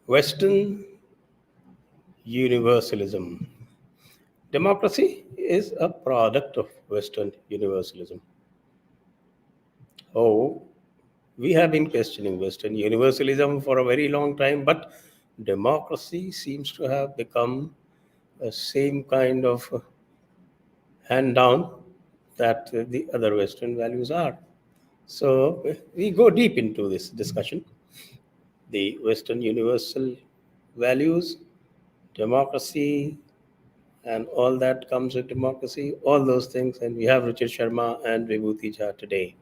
Western universalism. Democracy is a product of Western universalism. Oh, we have been questioning Western universalism for a very long time, but democracy seems to have become the same kind of hand down that the other Western values are. So we go deep into this discussion. The Western universal values, democracy, and all that comes with democracy, all those things. And we have Ruchir Sharma and Vibhuti Jha today.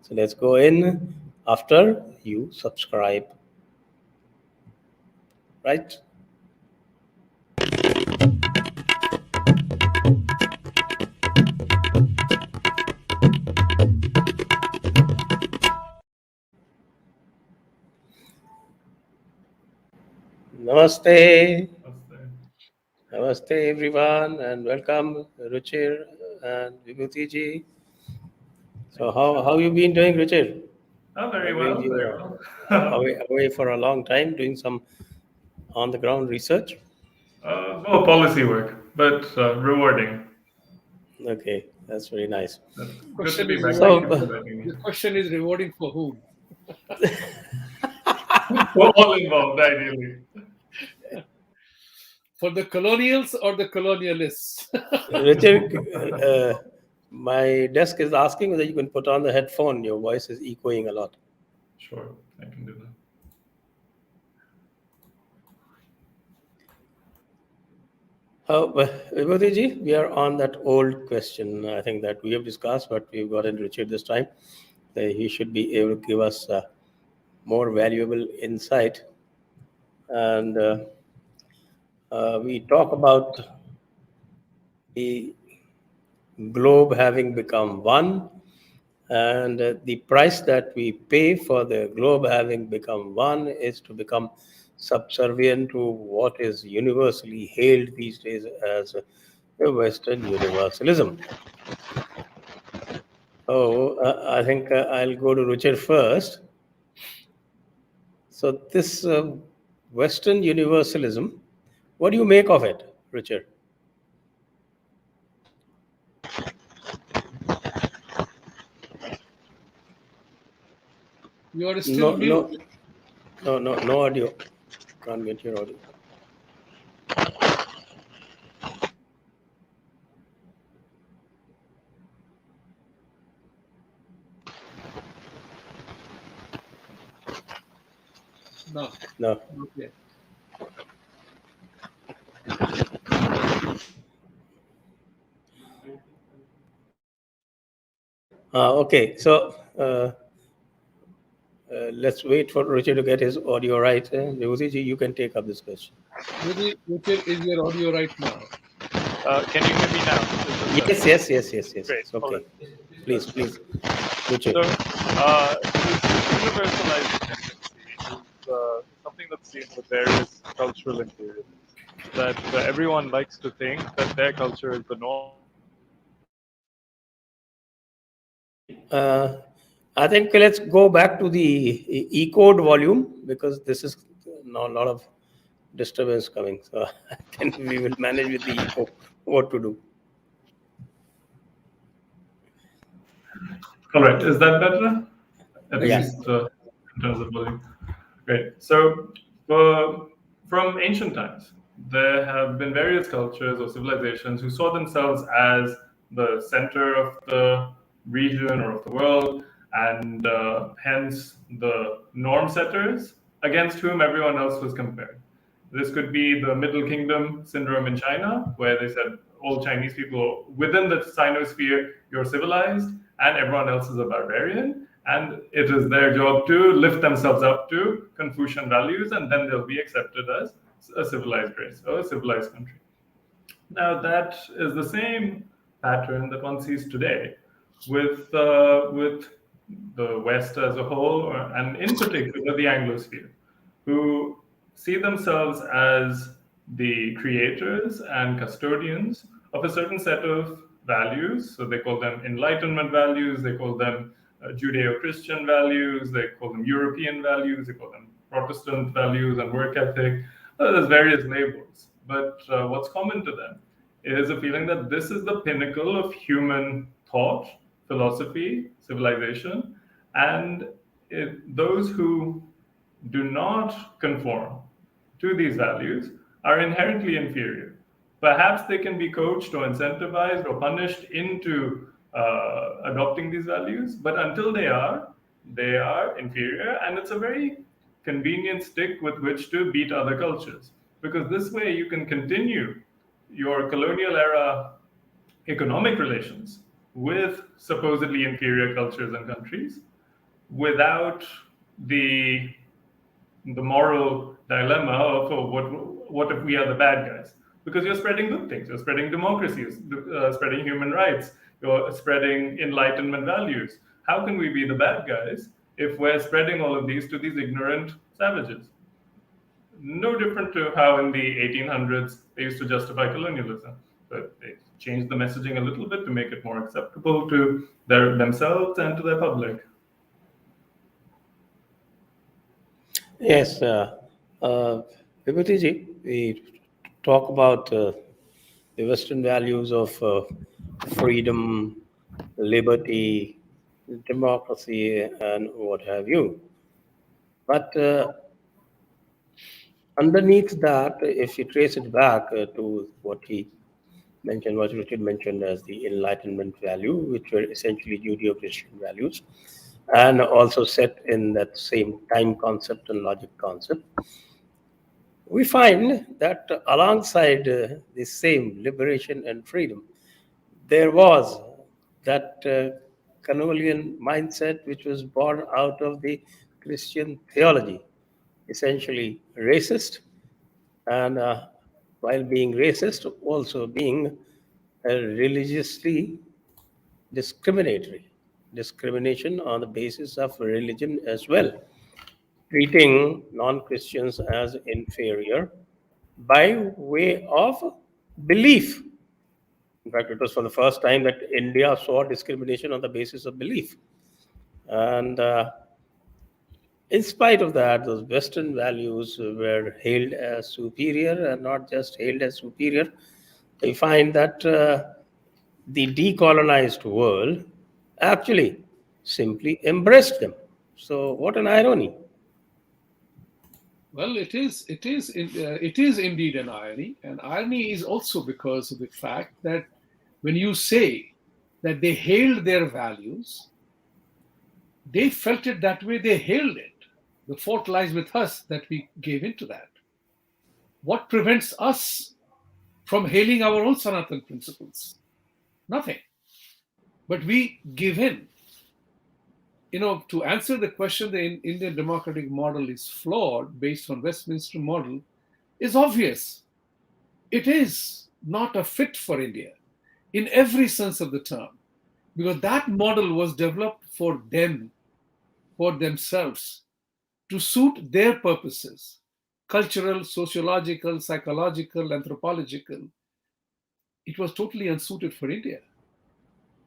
So let's go in after you subscribe. Right? Namaste. Namaste everyone and welcome Ruchir and Vibhuti Ji. So how you been doing, Ruchir? Very well, very well. away for a long time doing some on the ground research. Policy work, but rewarding. Okay, that's very nice. Good to be back. The question is rewarding for whom? For all involved, ideally. For the colonials or the colonialists? Richard, my desk is asking whether you can put on the headphone. Your voice is echoing a lot. Sure, I can do that. Vibhuti Ji, we are on that old question, I think, that we have discussed, but we've gotten Richard this time. He should be able to give us more valuable insight. And we talk about the globe having become one, and the price that we pay for the globe having become one is to become subservient to what is universally hailed these days as Western universalism. So I think I'll go to Ruchir first. So this Western universalism, what do you make of it, Ruchir? You are still mute. No audio. Can't get your audio. No. Okay. Okay, so let's wait for Ruchir to get his audio right. Vibhuti Ji, you can take up this question. Ruchir, is your audio right now? Can you hear me now? Yes. Great. Okay. Please. Ruchir. So, this universalized tendency is something that's seen with various cultural imperialisms. That everyone likes to think that their culture is the norm. I think let's go back to the E-code volume because this is now a lot of disturbance coming. So I think we will manage with the E-code what to do. All right, is that better? At Yes. least in terms of volume. Great. So from ancient times, there have been various cultures or civilizations who saw themselves as the center of the region or of the world, and hence the norm setters against whom everyone else was compared. This could be the Middle Kingdom syndrome in China, where they said all Chinese people within the Sinosphere, you're civilized, and everyone else is a barbarian. And it is their job to lift themselves up to Confucian values, and then they'll be accepted as a civilized race or a civilized country. Now, that is the same pattern that one sees today with the West as a whole, and in particular the Anglosphere, who see themselves as the creators and custodians of a certain set of values. So they call them Enlightenment values, they call them Judeo-Christian values, they call them European values, they call them Protestant values and work ethic. There's various labels, but what's common to them is a feeling that this is the pinnacle of human thought, philosophy, civilization, and those who do not conform to these values are inherently inferior. Perhaps they can be coached or incentivized or punished into adopting these values, but until they are inferior, and it's a very convenient stick with which to beat other cultures. Because this way you can continue your colonial era economic relations with supposedly inferior cultures and countries without the moral dilemma of what if we are the bad guys? Because you're spreading good things, you're spreading democracy, you're spreading human rights, you're spreading enlightenment values. How can we be the bad guys if we're spreading all of these to these ignorant savages? No different to how in the 1800s they used to justify colonialism, but they changed the messaging a little bit to make it more acceptable to themselves and to their public. Yes, Vibhuti Ji, we talk about the Western values of freedom, liberty, democracy, and what have you. But underneath that, if you trace it back to what he mentioned, what Richard mentioned as the Enlightenment value, which were essentially Judeo-Christian values, and also set in that same time concept and logic concept, we find that alongside the same liberation and freedom, there was that Canolian mindset which was born out of the Christian theology, essentially racist, and while being racist, also being religiously discriminatory. Discrimination on the basis of religion as well, treating non Christians as inferior by way of belief. In fact, it was for the first time that India saw discrimination on the basis of belief. And in spite of that, those Western values were hailed as superior, and not just hailed as superior. We find that the decolonized world actually simply embraced them. So, what an irony. Well, it is indeed an irony, and irony is also because of the fact that when you say that they hailed their values, they felt it that way. They hailed it. The fault lies with us that we gave into that. What prevents us from hailing our own Sanatan principles? Nothing. But we give in. To answer the question, the Indian democratic model is flawed based on Westminster model is obvious. It is not a fit for India in every sense of the term, because that model was developed for them, for themselves, to suit their purposes, cultural, sociological, psychological, anthropological. It was totally unsuited for India.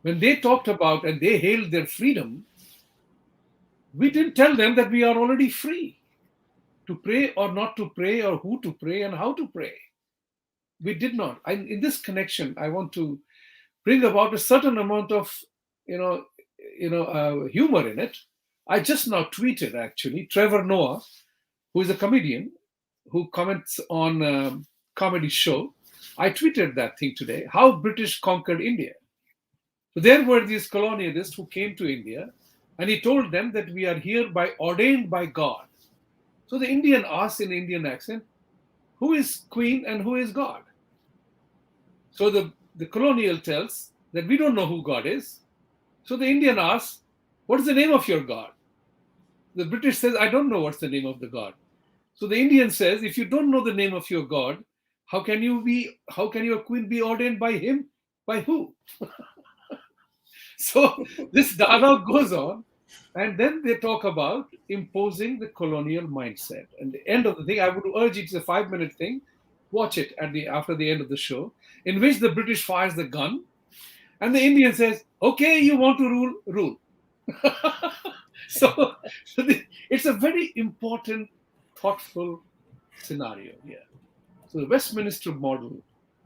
When they talked about and they hailed their freedom, we didn't tell them that we are already free to pray or not to pray, or who to pray and how to pray. We did not. In this connection, I want to bring about a certain amount of, humor in it. I just now tweeted actually Trevor Noah, who is a comedian who comments on comedy show. I tweeted that thing today: how British conquered India. So there were these colonialists who came to India, and he told them that we are here ordained by God. So the Indian asks in Indian accent, who is Queen and who is God? So the colonial tells that we don't know who God is. So the Indian asks, what is the name of your God? The British says, I don't know what's the name of the God. So the Indian says, if you don't know the name of your God, how can your queen be ordained by him? By who? So this dialogue goes on, and then they talk about imposing the colonial mindset. And the end of the thing, I would urge you, it's a 5-minute thing. Watch it after the end of the show, in which the British fires the gun, and the Indian says, "Okay, you want to rule." So it's a very important thoughtful scenario here. So the Westminster model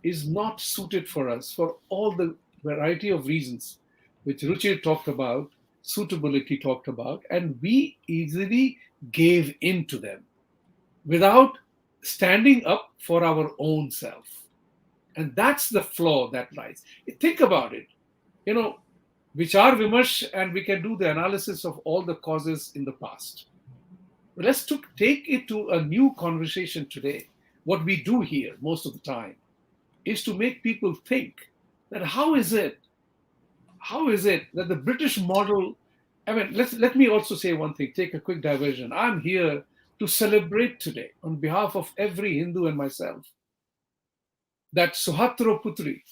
is not suited for us for all the variety of reasons which Ruchir talked about, suitability talked about, and we easily gave in to them without standing up for our own self. And that's the flaw that lies. Think about it. You know, Vichar Vimash, and we can do the analysis of all the causes in the past. But let's take it to a new conversation today. What we do here most of the time is to make people think that how is it that the British model, I mean, let me also say one thing, take a quick diversion. I'm here to celebrate today on behalf of every Hindu and myself that Suhatro Putri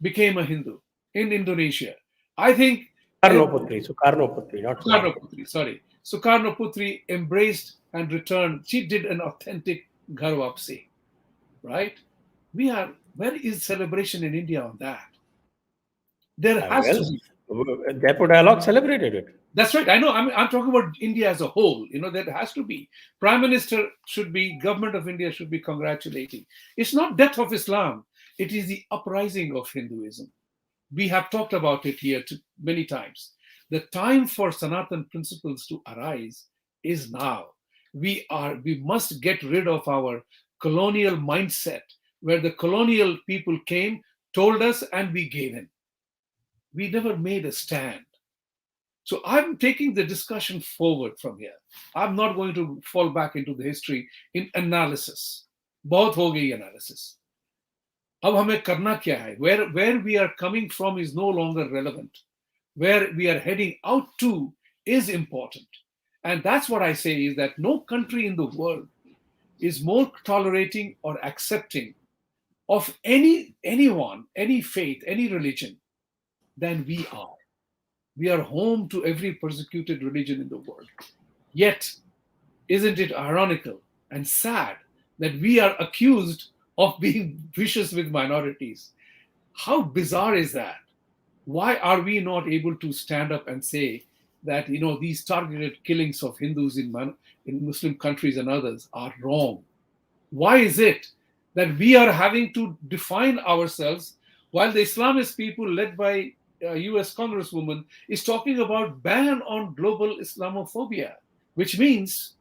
became a Hindu in Indonesia. I think Sukarno Putri, not Sukarno Putri, sorry. Sukarno Putri embraced and returned. She did an authentic Ghar Wapsi, right? Where is celebration in India on that? There has to be. Jaipur Dialogue celebrated it. That's right. I know. I'm talking about India as a whole. There has to be. Prime Minister should be, Government of India should be congratulating. It's not death of Islam. It is the uprising of Hinduism. We have talked about it here many times. The time for Sanatan principles to arise is now. We must get rid of our colonial mindset where the colonial people came, told us, and we gave in. We never made a stand. So I'm taking the discussion forward from here. I'm not going to fall back into the history in analysis. बहुत हो गई analysis. अब हमें करना क्या है? Where we are coming from is no longer relevant. Where we are heading out to is important. And that's what I say is that no country in the world is more tolerating or accepting of anyone, any faith, any religion than we are. We are home to every persecuted religion in the world. Yet, isn't it ironical and sad that we are accused of being vicious with minorities? How bizarre is that? Why are we not able to stand up and say that these targeted killings of Hindus in Muslim countries and others are wrong? Why is it that we are having to define ourselves while the Islamist people led by US Congresswoman is talking about ban on global Islamophobia, which means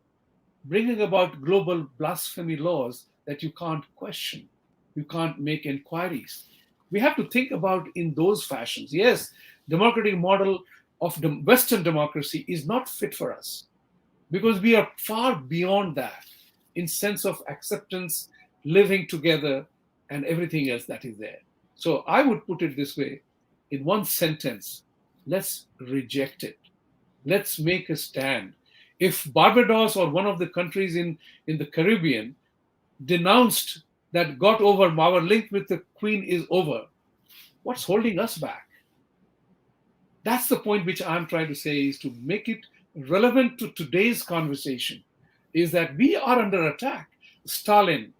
bringing about global blasphemy laws that you can't question, you can't make inquiries. We have to think about in those fashions. Yes, democratic model of the Western democracy is not fit for us because we are far beyond that in sense of acceptance, living together, and everything else that is there. So I would put it this way, in one sentence, let's reject it. Let's make a stand. If Barbados or one of the countries in the Caribbean denounced that got over, our link with the Queen is over, what's holding us back? That's the point which I'm trying to say, is to make it relevant to today's conversation, is that we are under attack. Stalin,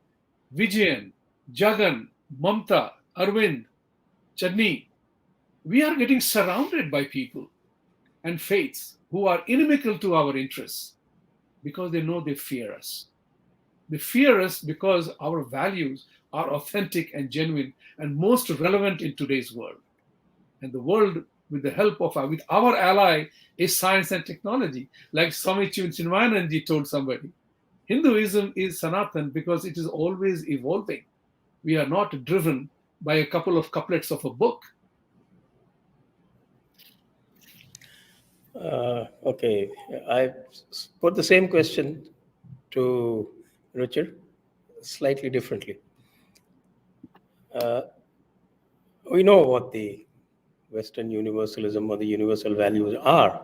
Vijayan, Jagan, Mamta, Arvind, Chadni, we are getting surrounded by people and faiths who are inimical to our interests because they know they fear us. They fear us because our values are authentic and genuine and most relevant in today's world. And the world, with the help of with our ally, is science and technology. Like Swami Chinmayananji told somebody, Hinduism is Sanatan because it is always evolving. We are not driven by a couple of couplets of a book. Okay, I put the same question to Richard slightly differently. We know what the Western universalism or the universal values are,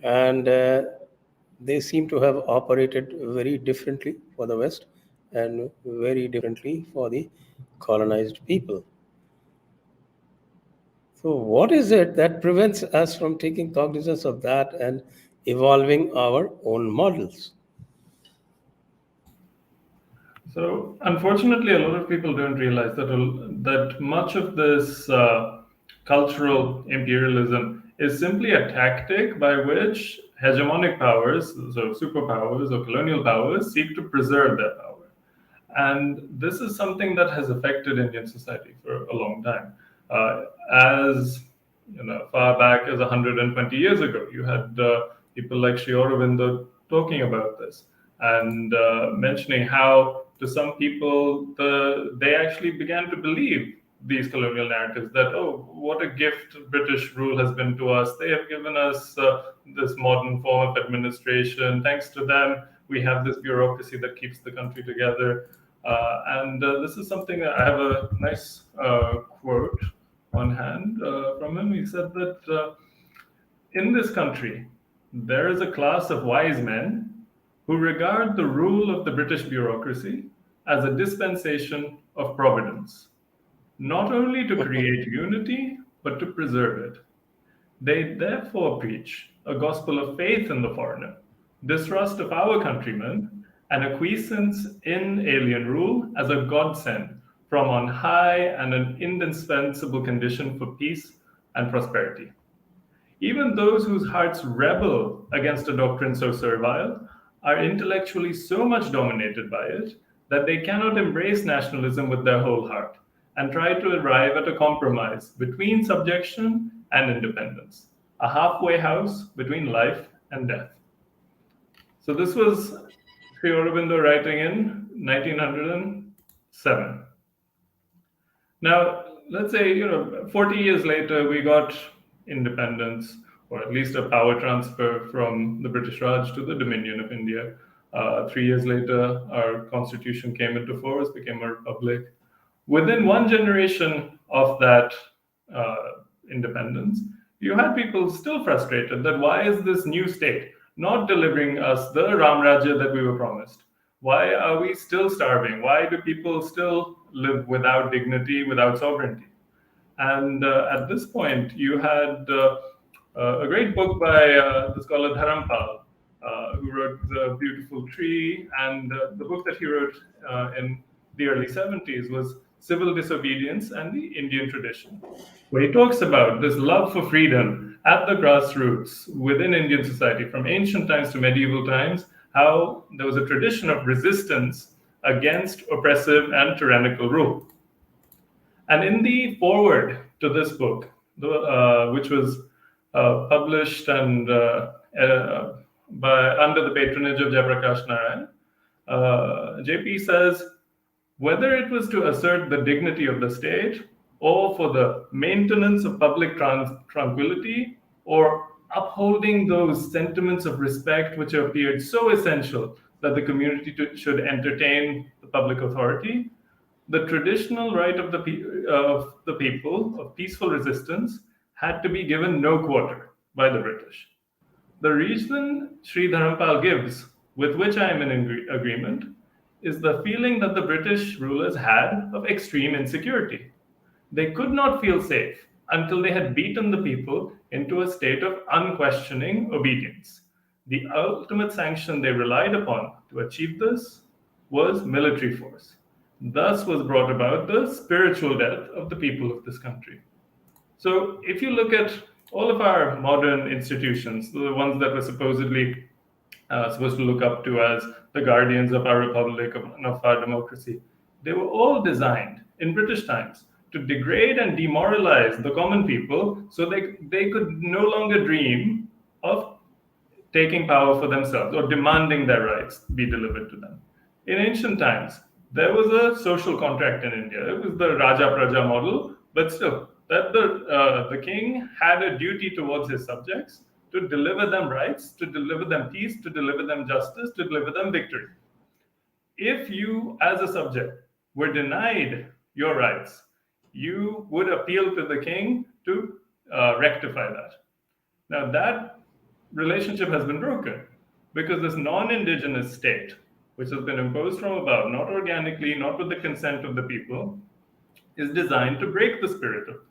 and they seem to have operated very differently for the West and very differently for the colonized people. So, what is it that prevents us from taking cognizance of that and evolving our own models? So, unfortunately, a lot of people don't realize that much of this cultural imperialism is simply a tactic by which hegemonic powers, so superpowers or colonial powers, seek to preserve their power. And this is something that has affected Indian society for a long time. As far back as 120 years ago, you had people like Sri Aurobindo talking about this and mentioning how, to some people, they actually began to believe these colonial narratives that, oh, what a gift British rule has been to us. They have given us this modern form of administration. Thanks to them, we have this bureaucracy that keeps the country together. And this is something that I have a nice quote on hand from him. He said that in this country, there is a class of wise men who regard the rule of the British bureaucracy as a dispensation of providence, not only to create unity, but to preserve it. They therefore preach a gospel of faith in the foreigner, distrust of our countrymen, and acquiescence in alien rule as a godsend from on high and an indispensable condition for peace and prosperity. Even those whose hearts rebel against a doctrine so servile are intellectually so much dominated by it that they cannot embrace nationalism with their whole heart and try to arrive at a compromise between subjection and independence, a halfway house between life and death. So this was Sri Aurobindo writing in 1907. Now, let's say 40 years later, we got independence, or at least a power transfer from the British Raj to the Dominion of India. 3 years later, our constitution came into force, became a republic. Within one generation of that independence, you had people still frustrated that why is this new state not delivering us the Ram Rajya that we were promised? Why are we still starving? Why do people still live without dignity, without sovereignty? And at this point, you had a great book by the scholar Dharampal, who wrote The Beautiful Tree, and the book that he wrote in the early 70s was Civil Disobedience and the Indian Tradition, where he talks about this love for freedom at the grassroots within Indian society, from ancient times to medieval times, how there was a tradition of resistance against oppressive and tyrannical rule. And in the foreword to this book, which was published and under the patronage of Jayaprakash Narayan, JP says, whether it was to assert the dignity of the state, or for the maintenance of public tranquility, or upholding those sentiments of respect which appeared so essential that the community should entertain the public authority, the traditional right of the people of peaceful resistance had to be given no quarter by the British. The reason Sri Dharampal gives, with which I am in agreement, is the feeling that the British rulers had of extreme insecurity. They could not feel safe until they had beaten the people into a state of unquestioning obedience. The ultimate sanction they relied upon to achieve this was military force. Thus was brought about the spiritual death of the people of this country. So if you look at all of our modern institutions, the ones that were supposedly supposed to look up to as the guardians of our republic, of our democracy, they were all designed in British times to degrade and demoralize the common people so they could no longer dream of taking power for themselves or demanding their rights be delivered to them. In ancient times, there was a social contract in India. It was the Raja Praja model, but still, that the king had a duty towards his subjects to deliver them rights, to deliver them peace, to deliver them justice, to deliver them victory. If you, as a subject, were denied your rights, you would appeal to the king to rectify that. Now, that relationship has been broken because this non-indigenous state, which has been imposed from above, not organically, not with the consent of the people, is designed to break the spirit of people.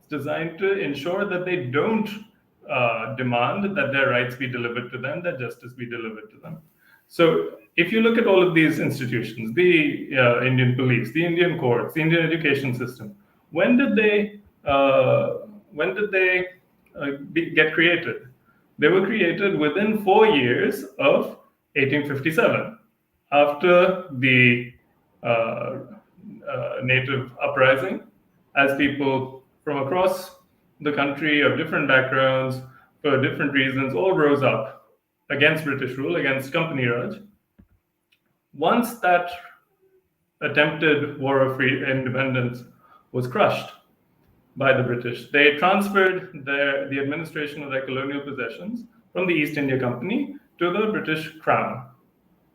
It's designed to ensure that they don't demand that their rights be delivered to them, that justice be delivered to them. So if you look at all of these institutions, the Indian police, the Indian courts, the Indian education system, when did they get created. They were created within 4 years of 1857, after the native uprising, as people from across the country of different backgrounds, for different reasons, all rose up against British rule, against Company Raj. Once that attempted war of free independence was crushed by the British, they transferred the administration of their colonial possessions from the East India Company to the British Crown.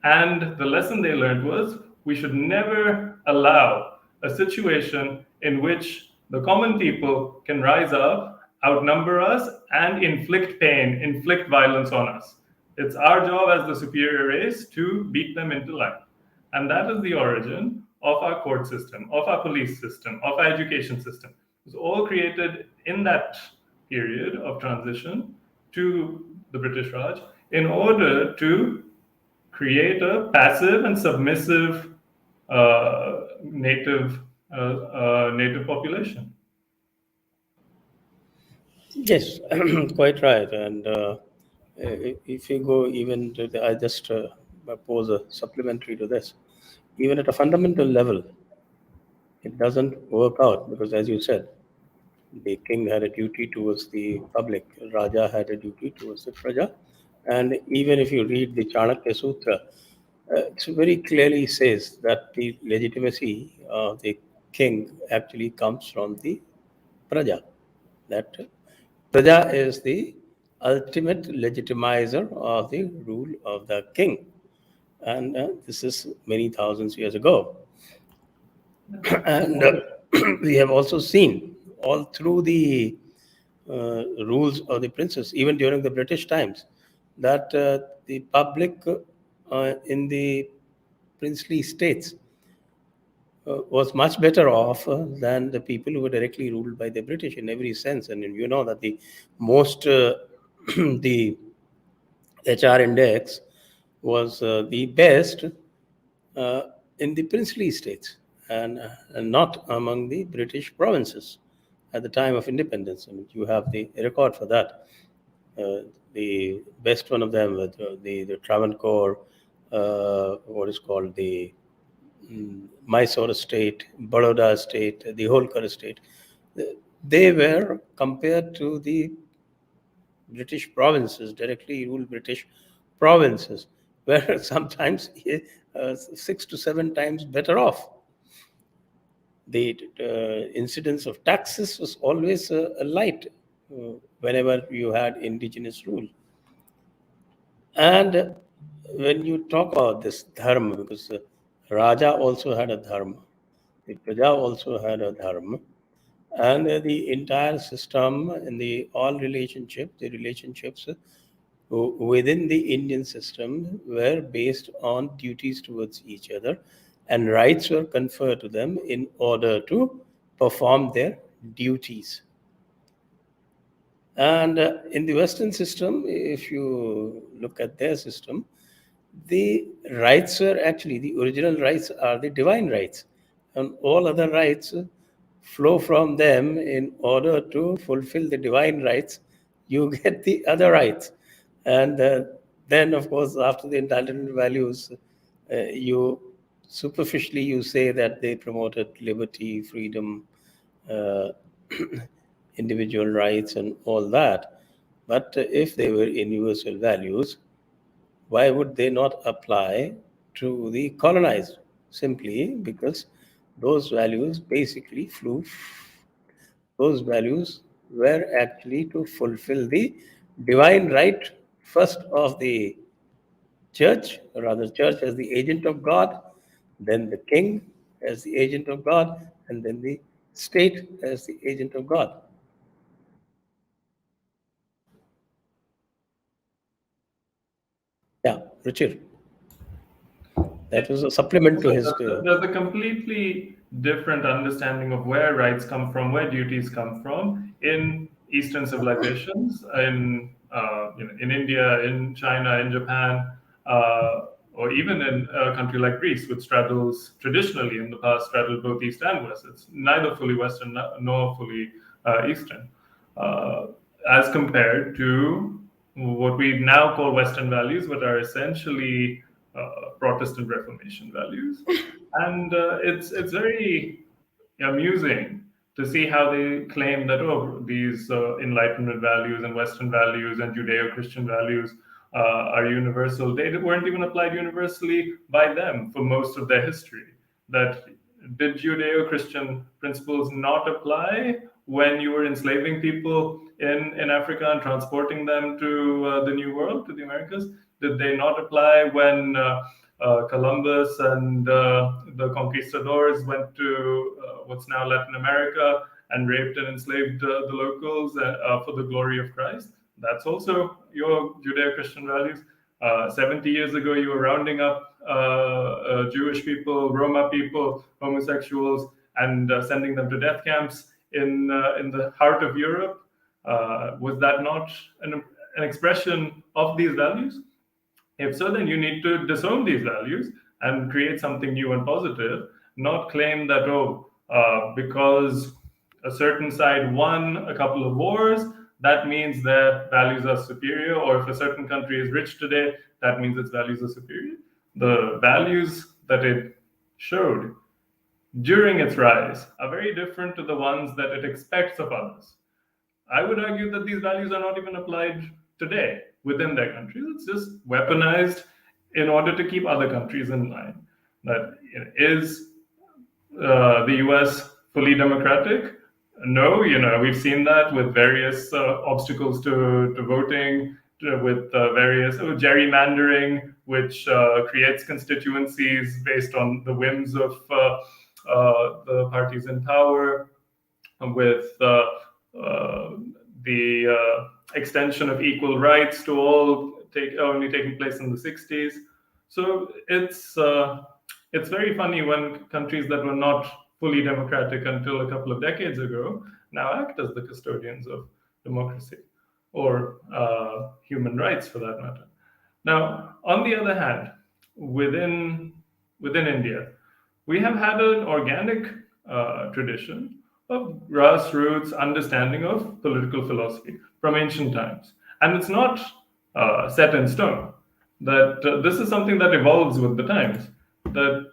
And the lesson they learned was, we should never allow a situation in which the common people can rise up, outnumber us, and inflict pain, inflict violence on us. It's our job as the superior race to beat them into line. And that is the origin of our court system, of our police system, of our education system. It was all created in that period of transition to the British Raj in order to create a passive and submissive native population. Yes, quite right. And if you go even to I just pose a supplementary to this. Even at a fundamental level, it doesn't work out because, as you said, the king had a duty towards the public, Raja had a duty towards the Praja. And even if you read the Chanakya Sutra, it very clearly says that the legitimacy of the king actually comes from the Praja. That Praja is the ultimate legitimizer of the rule of the king. And this is many thousands years ago. And we have also seen all through the rules of the princes, even during the British times, that the public in the princely states was much better off than the people who were directly ruled by the British in every sense. And you know that the most the HR index was the best in the princely states and not among the British provinces at the time of independence. I mean, you have the record for that. The best one of them, the Travancore, what is called the Mysore state, Baroda state, the Holkar state, they were compared to the British provinces, directly ruled British provinces, were sometimes 6 to 7 times better off. The incidence of taxes was always light whenever you had indigenous rule. And when you talk about this dharma, because Raja also had a dharma, the Praja also had a dharma, and the entire system and all relationships, the relationships within the Indian system were based on duties towards each other, and rights were conferred to them in order to perform their duties. And in the Western system, if you look at their system, the rights were actually, the original rights are the divine rights, and all other rights flow from them. In order to fulfill the divine rights, you get the other rights. And then, of course, after the entitlement values, you superficially you say that they promoted liberty, freedom, uh, individual rights, and all that. But if they were universal values, why would they not apply to the colonized? Simply because those values basically those values were actually to fulfill the divine right, first of the church, or rather, church as the agent of God, then the king as the agent of God, and then the state as the agent of God. Yeah, Ruchir. That was a supplement to his. There's a completely different understanding of where rights come from, where duties come from in Eastern civilizations, in India, in China, in Japan, or even in a country like Greece, which straddles traditionally in the past straddled both East and West. It's neither fully Western nor fully Eastern. as compared to what we now call Western values, but are essentially Protestant Reformation values. And it's very amusing to see how they claim that, oh, these Enlightenment values and Western values and Judeo-Christian values are universal. They weren't even applied universally by them for most of their history. That did Judeo-Christian principles not apply when you were enslaving people in Africa and transporting them to the New World, to the Americas? Did they not apply when Columbus and the conquistadors went to what's now Latin America and raped and enslaved the locals for the glory of Christ? That's also your Judeo-Christian values. 70 years ago, you were rounding up Jewish people, Roma people, homosexuals, and sending them to death camps in the heart of Europe. Was that not an expression of these values? If so, then you need to disown these values and create something new and positive, not claim that, because a certain side won a couple of wars, that means their values are superior, or if a certain country is rich today, that means its values are superior. The values that it showed during its rise are very different to the ones that it expects of others. I would argue that these values are not even applied today within their countries. It's just weaponized in order to keep other countries in line. That is the US fully democratic? No, we've seen that with various obstacles to voting, with various gerrymandering, which creates constituencies based on the whims of the parties in power, with the extension of equal rights to all only taking place in the 60s. So it's very funny when countries that were not fully democratic until a couple of decades ago now act as the custodians of democracy or human rights, for that matter. Now, on the other hand, within India, we have had an organic tradition of grassroots understanding of political philosophy from ancient times. And it's not set in stone. That this is something that evolves with the times. That,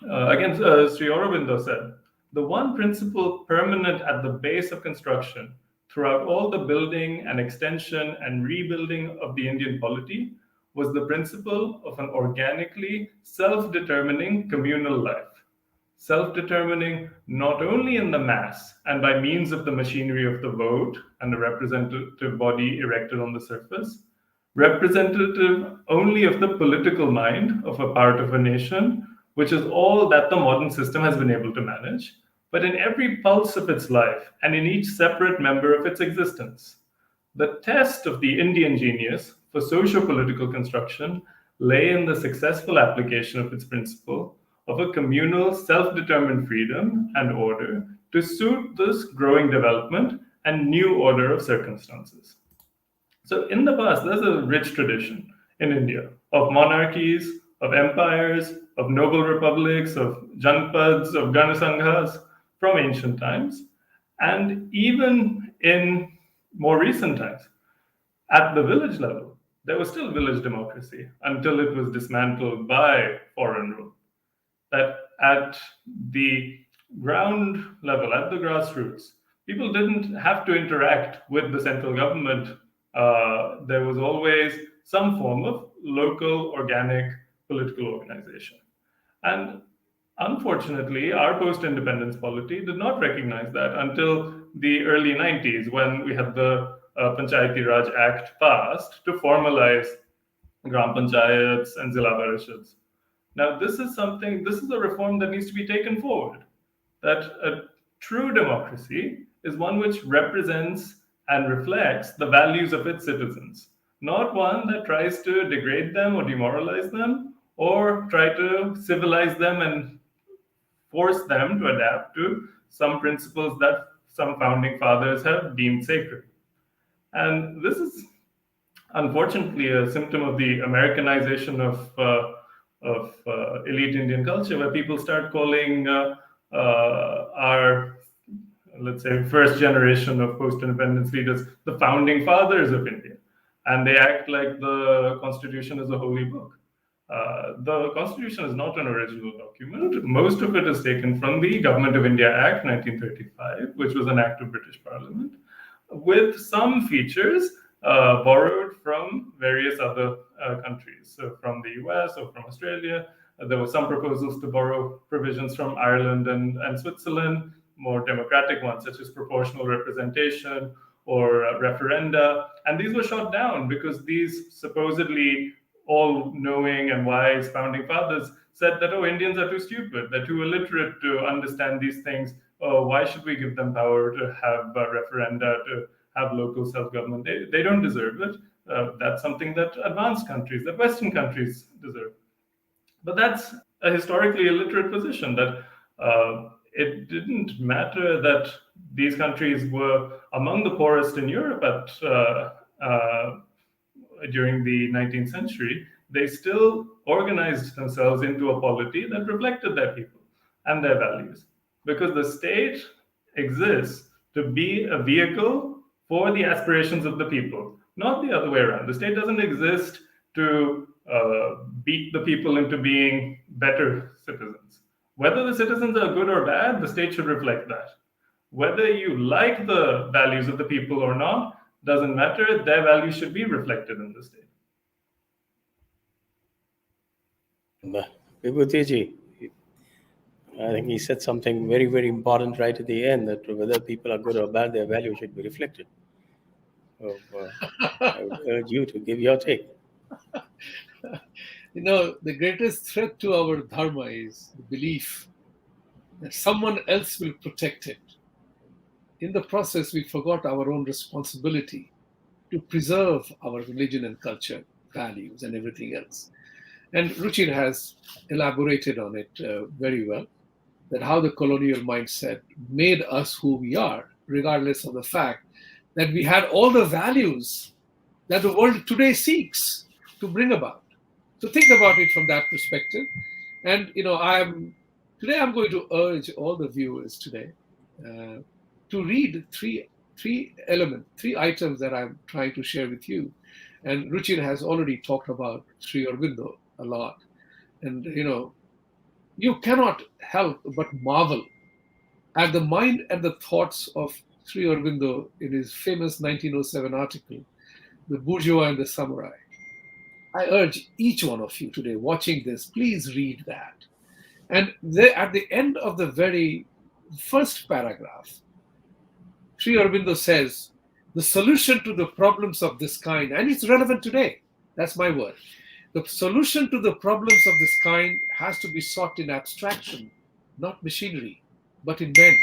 again, Sri Aurobindo said, the one principle permanent at the base of construction throughout all the building and extension and rebuilding of the Indian polity was the principle of an organically self-determining communal life. Self-determining not only in the mass and by means of the machinery of the vote and the representative body erected on the surface, representative only of the political mind of a part of a nation, which is all that the modern system has been able to manage, but in every pulse of its life and in each separate member of its existence. The test of the Indian genius for socio-political construction lay in the successful application of its principle of a communal self-determined freedom and order to suit this growing development and new order of circumstances. So in the past, there's a rich tradition in India of monarchies, of empires, of noble republics, of janpads, of ganasanghas from ancient times. And even in more recent times, at the village level, there was still village democracy until it was dismantled by foreign rule. That at the ground level, at the grassroots, people didn't have to interact with the central government. There was always some form of local, organic political organization. And unfortunately, our post-independence polity did not recognize that until the early 90s, when we had the Panchayati Raj Act passed to formalize Gram Panchayats and Zilla Parishads. Now, this is a reform that needs to be taken forward. That a true democracy is one which represents and reflects the values of its citizens, not one that tries to degrade them or demoralize them or try to civilize them and force them to adapt to some principles that some founding fathers have deemed sacred. And this is unfortunately a symptom of the Americanization of elite Indian culture, where people start calling our let's say, first generation of post-independence leaders, the founding fathers of India, and they act like the Constitution is a holy book. The Constitution is not an original document. Most of it is taken from the Government of India Act 1935, which was an act of British Parliament, with some features borrowed from various other countries, so from the US or from Australia. There were some proposals to borrow provisions from Ireland and Switzerland, more democratic ones such as proportional representation or referenda. And these were shot down because these supposedly all-knowing and wise founding fathers said that, oh, Indians are too stupid, they're too illiterate to understand these things. Oh, why should we give them power to have referenda, to have local self-government? They don't deserve it. That's something that advanced countries, that Western countries deserve. But that's a historically illiterate position, that it didn't matter that these countries were among the poorest in Europe during the 19th century. They still organized themselves into a polity that reflected their people and their values, because the state exists to be a vehicle for the aspirations of the people, not the other way around. The state doesn't exist to beat the people into being better citizens. Whether the citizens are good or bad, the state should reflect that. Whether you like the values of the people or not, doesn't matter. Their values should be reflected in the state. Vibhuti Ji, I think he said something very, very important right at the end, that whether people are good or bad, their value should be reflected. So, I would urge you to give your take. The greatest threat to our dharma is the belief that someone else will protect it. In the process, we forgot our own responsibility to preserve our religion and culture, values, and everything else. And Ruchir has elaborated on it very well, that how the colonial mindset made us who we are, regardless of the fact that we had all the values that the world today seeks to bring about. So think about it from that perspective. And today I'm going to urge all the viewers today to read three items that I'm trying to share with you. And Ruchir has already talked about Sri Aurobindo a lot. And you cannot help but marvel at the mind and the thoughts of Sri Aurobindo in his famous 1907 article, The Bourgeois and the Samurai. I urge each one of you today watching this, please read that. And at the end of the very first paragraph, Sri Aurobindo says, the solution to the problems of this kind, and it's relevant today, that's my word, the solution to the problems of this kind has to be sought in abstraction, not machinery, but in men.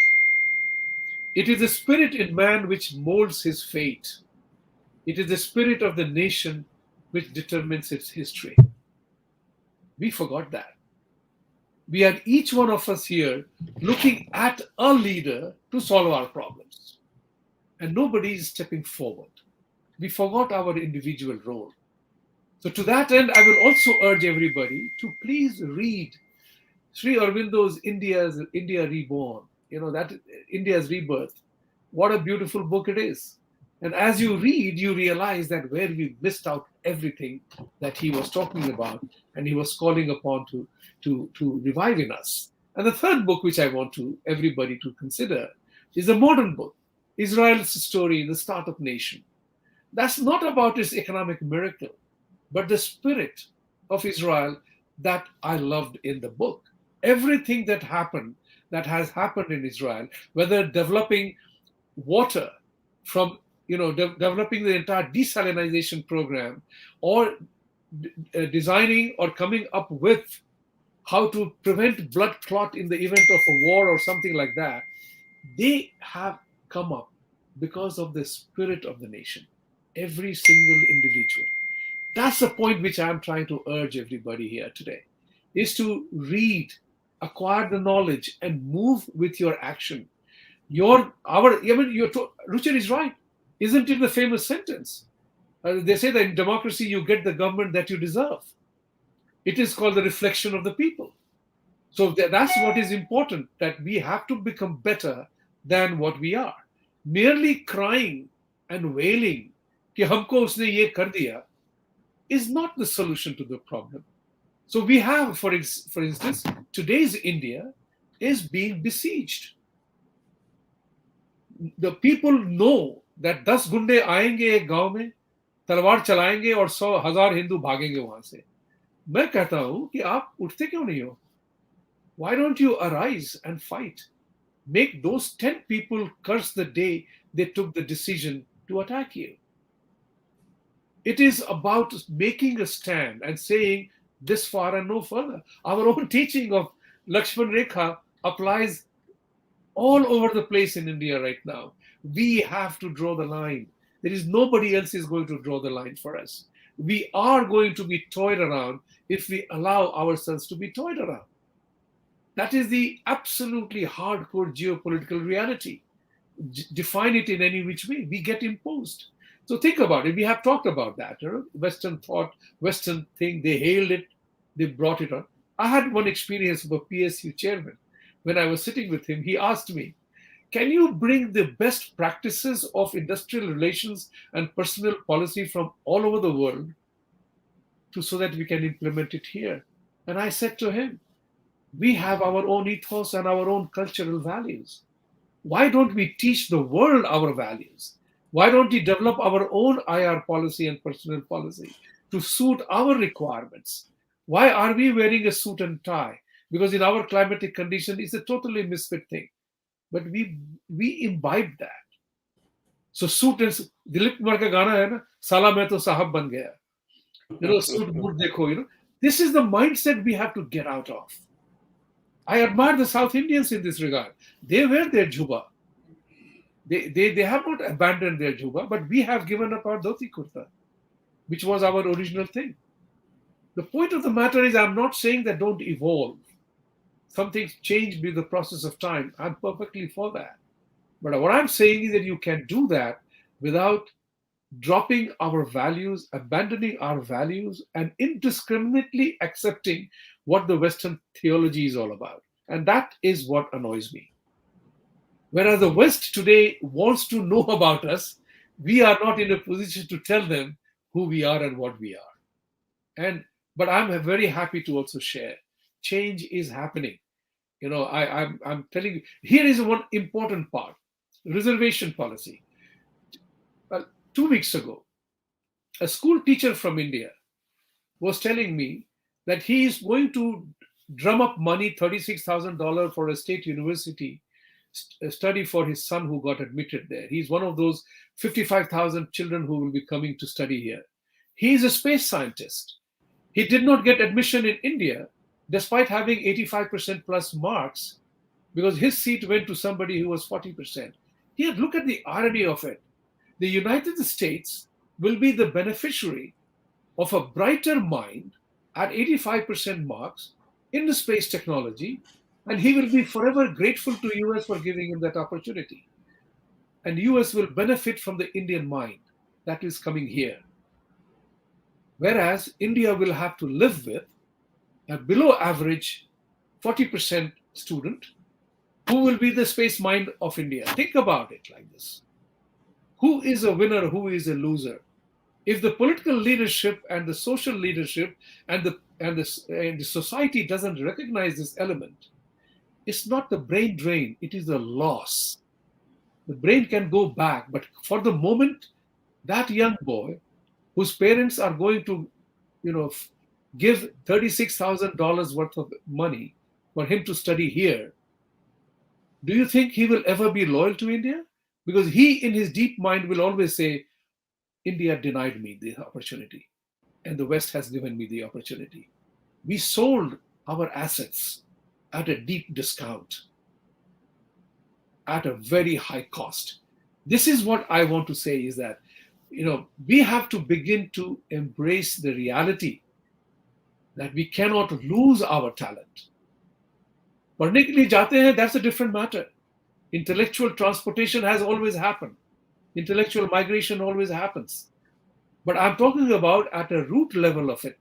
It is the spirit in man which molds his fate. It is the spirit of the nation which determines its history. We forgot that. We are each one of us here looking at a leader to solve our problems. And nobody is stepping forward. We forgot our individual role. So to that end, I will also urge everybody to please read Sri Aurobindo's India Reborn, that India's Rebirth. What a beautiful book it is. And as you read, you realize that where we missed out everything that he was talking about and he was calling upon to revive in us. And the third book, which I want everybody to consider, is a modern book, Israel's Story, the Start of Nation. That's not about its economic miracle, but the spirit of Israel that I loved in the book. Everything that has happened in Israel, whether developing water from developing the entire desalinization program, or designing or coming up with how to prevent blood clot in the event of a war or something like that, they have come up because of the spirit of the nation, every single individual. That's the point which I'm trying to urge everybody here today, is to read, acquire the knowledge, and move with your action. Ruchir is right. Isn't it the famous sentence? They say that in democracy, you get the government that you deserve. It is called the reflection of the people. So that's what is important, that we have to become better than what we are. Merely crying and wailing कि हमको उसने ये कर दिया is not the solution to the problem. So we have, for instance, today's India is being besieged. The people know that 10 गुंडे आएंगे एक गांव में, तलवार चलाएंगे और 100,000 हिंदू भागेंगे वहां से. मैं कहता हूं कि आप उठते क्यों नहीं हो? Why don't you arise and fight? Make those 10 people curse the day they took the decision to attack you. It is about making a stand and saying this far and no further. Our own teaching of Lakshman Rekha applies all over the place in India right now. We have to draw the line. There is nobody else is going to draw the line for us. We are going to be toyed around if we allow ourselves to be toyed around. That is the absolutely hardcore geopolitical reality. Define it in any which way, we get imposed. So think about it. We have talked about that. Western thought, Western thing, they hailed it, they brought it on. I had one experience of a PSU chairman. When I was sitting with him, he asked me, can you bring the best practices of industrial relations and personal policy from all over the world so that we can implement it here? And I said to him, we have our own ethos and our own cultural values. Why don't we teach the world our values? Why don't we develop our own IR policy and personal policy to suit our requirements? Why are we wearing a suit and tie? Because in our climatic condition, it's a totally misfit thing. But we imbibe that. So suit and Dilip Kumar ka gana hai na, Sala main to sahab ban gaya. Suit boot dekho, This is the mindset we have to get out of. I admire the South Indians in this regard. They wear their juba. They have not abandoned their juba, but we have given up our dhoti kurta, which was our original thing. The point of the matter is, I'm not saying that don't evolve. Some things change with the process of time. I'm perfectly for that. But what I'm saying is that you can do that without dropping our values, abandoning our values, and indiscriminately accepting what the Western theology is all about. And that is what annoys me. Whereas the West today wants to know about us, we are not in a position to tell them who we are and what we are. But I'm very happy to also share. Change is happening. I'm telling you, here is one important part. Reservation policy. 2 weeks ago, a school teacher from India was telling me that he is going to drum up money, $36,000 for a state university study for his son who got admitted there. He's one of those 55,000 children who will be coming to study here. He is a space scientist. He did not get admission in India despite having 85% plus marks because his seat went to somebody who was 40%. Here, look at the irony of it. The United States will be the beneficiary of a brighter mind at 85% marks in the space technology, and he will be forever grateful to US for giving him that opportunity. And US will benefit from the Indian mind that is coming here. Whereas India will have to live with a below average 40% student who will be the space mind of India. Think about it like this. Who is a winner? Who is a loser? If the political leadership and the social leadership and the society doesn't recognize this element, it's not the brain drain, it is the loss. The brain can go back, but for the moment, that young boy whose parents are going to, give $36,000 worth of money for him to study here, do you think he will ever be loyal to India? Because he, in his deep mind, will always say, India denied me the opportunity, and the West has given me the opportunity. We sold our assets at a deep discount, at a very high cost. This is what I want to say is that, we have to begin to embrace the reality that we cannot lose our talent. Padhne ke liye jate hain, that's a different matter. Intellectual transportation has always happened. Intellectual migration always happens. But I'm talking about at a root level of it.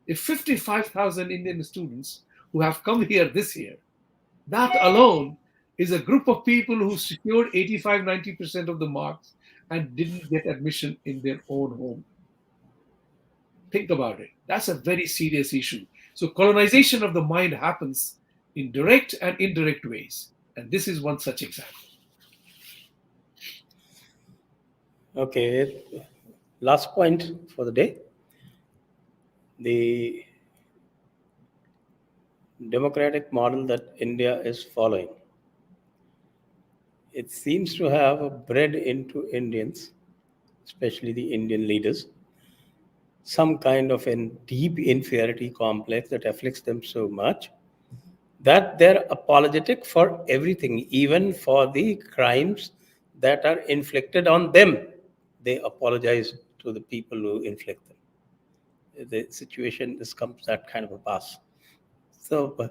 If 55,000 Indian students who have come here this year, that alone is a group of people who secured 85-90% of the marks and didn't get admission in their own home. Think about it. That's a very serious issue. So, colonization of the mind happens in direct and indirect ways. And this is one such example. Okay, last point for the day. The democratic model that India is following. It seems to have bred into Indians, especially the Indian leaders, some kind of a deep inferiority complex that afflicts them so much that they're apologetic for everything, even for the crimes that are inflicted on them. They apologize to the people who inflict them. The situation is comes that kind of a pass. So,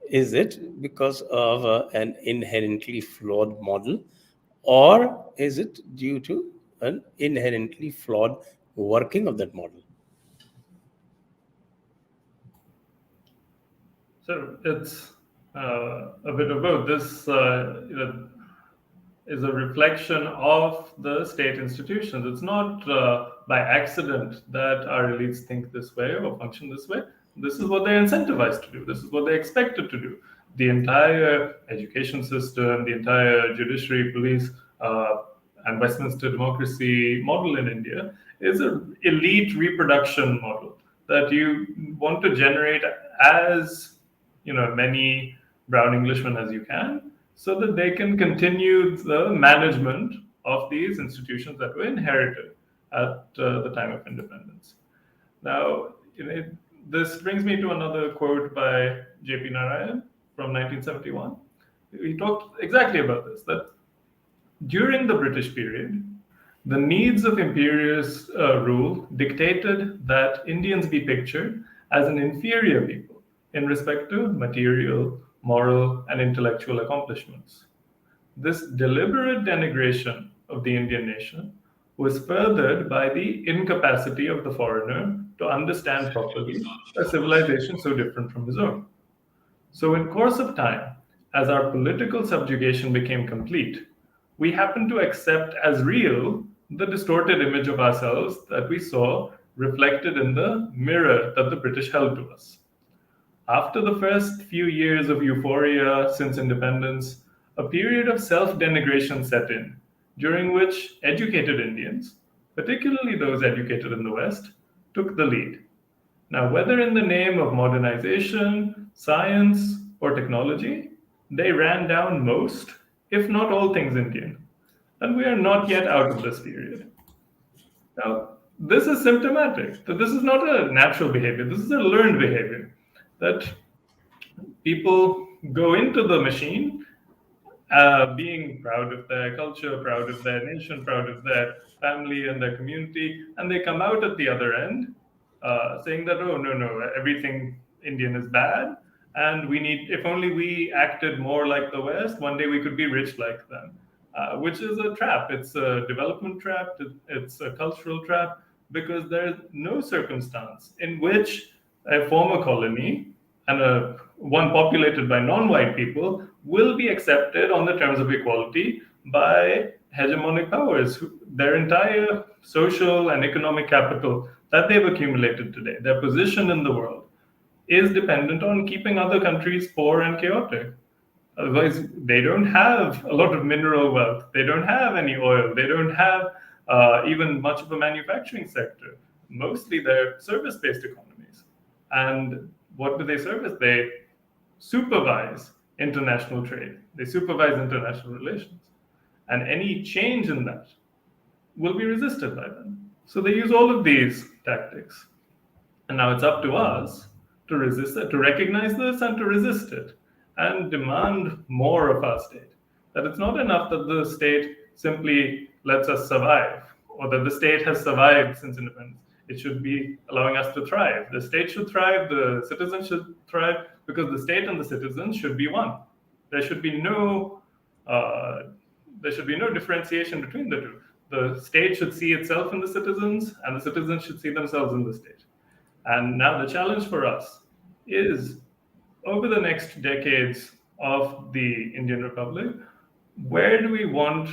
is it because of an inherently flawed model, or is it due to an inherently flawed working of that model? So it's a bit of both. This is a reflection of the state institutions. It's not by accident that our elites think this way or function this way. This is what they're incentivized to do. This is what they're expected to do. The entire education system, the entire judiciary, police, and Westminster democracy model in India is an elite reproduction model that you want to generate as many brown Englishmen as you can, so that they can continue the management of these institutions that were inherited at the time of independence. Now, this brings me to another quote by J.P. Narayan from 1971. He talked exactly about this, that during the British period, the needs of imperialist rule dictated that Indians be pictured as an inferior people in respect to material, moral, and intellectual accomplishments. This deliberate denigration of the Indian nation was furthered by the incapacity of the foreigner to understand properly a civilization so different from his own. So, in course of time, as our political subjugation became complete, we happened to accept as real the distorted image of ourselves that we saw reflected in the mirror that the British held to us. After the first few years of euphoria since independence, a period of self-denigration set in, during which educated Indians, particularly those educated in the West, took the lead. Now, whether in the name of modernization, science, or technology, they ran down most, if not all things Indian. And we are not yet out of this period. Now, this is symptomatic that this is not a natural behavior, this is a learned behavior. That people go into the machine being proud of their culture, proud of their nation, proud of their family and their community, and they come out at the other end saying that, oh, no, everything Indian is bad, and we need, if only we acted more like the West, one day we could be rich like them, which is a trap. It's a development trap, it's a cultural trap, because there's no circumstance in which a former colony and one populated by non-white people will be accepted on the terms of equality by hegemonic powers. Their entire social and economic capital that they've accumulated today, their position in the world, is dependent on keeping other countries poor and chaotic. Otherwise, they don't have a lot of mineral wealth. They don't have any oil. They don't have even much of a manufacturing sector. Mostly they're service-based economies. And what do they service? They supervise international trade. They supervise international relations. And any change in that will be resisted by them. So they use all of these tactics. And now it's up to us to resist it, to recognize this and to resist it, and demand more of our state. That it's not enough that the state simply lets us survive, or that the state has survived since independence. It should be allowing us to thrive. The state should thrive, the citizens should thrive, because the state and the citizens should be one. There should be no differentiation between the two. The state should see itself in the citizens, and the citizens should see themselves in the state. And now the challenge for us is, over the next decades of the Indian Republic, where do we want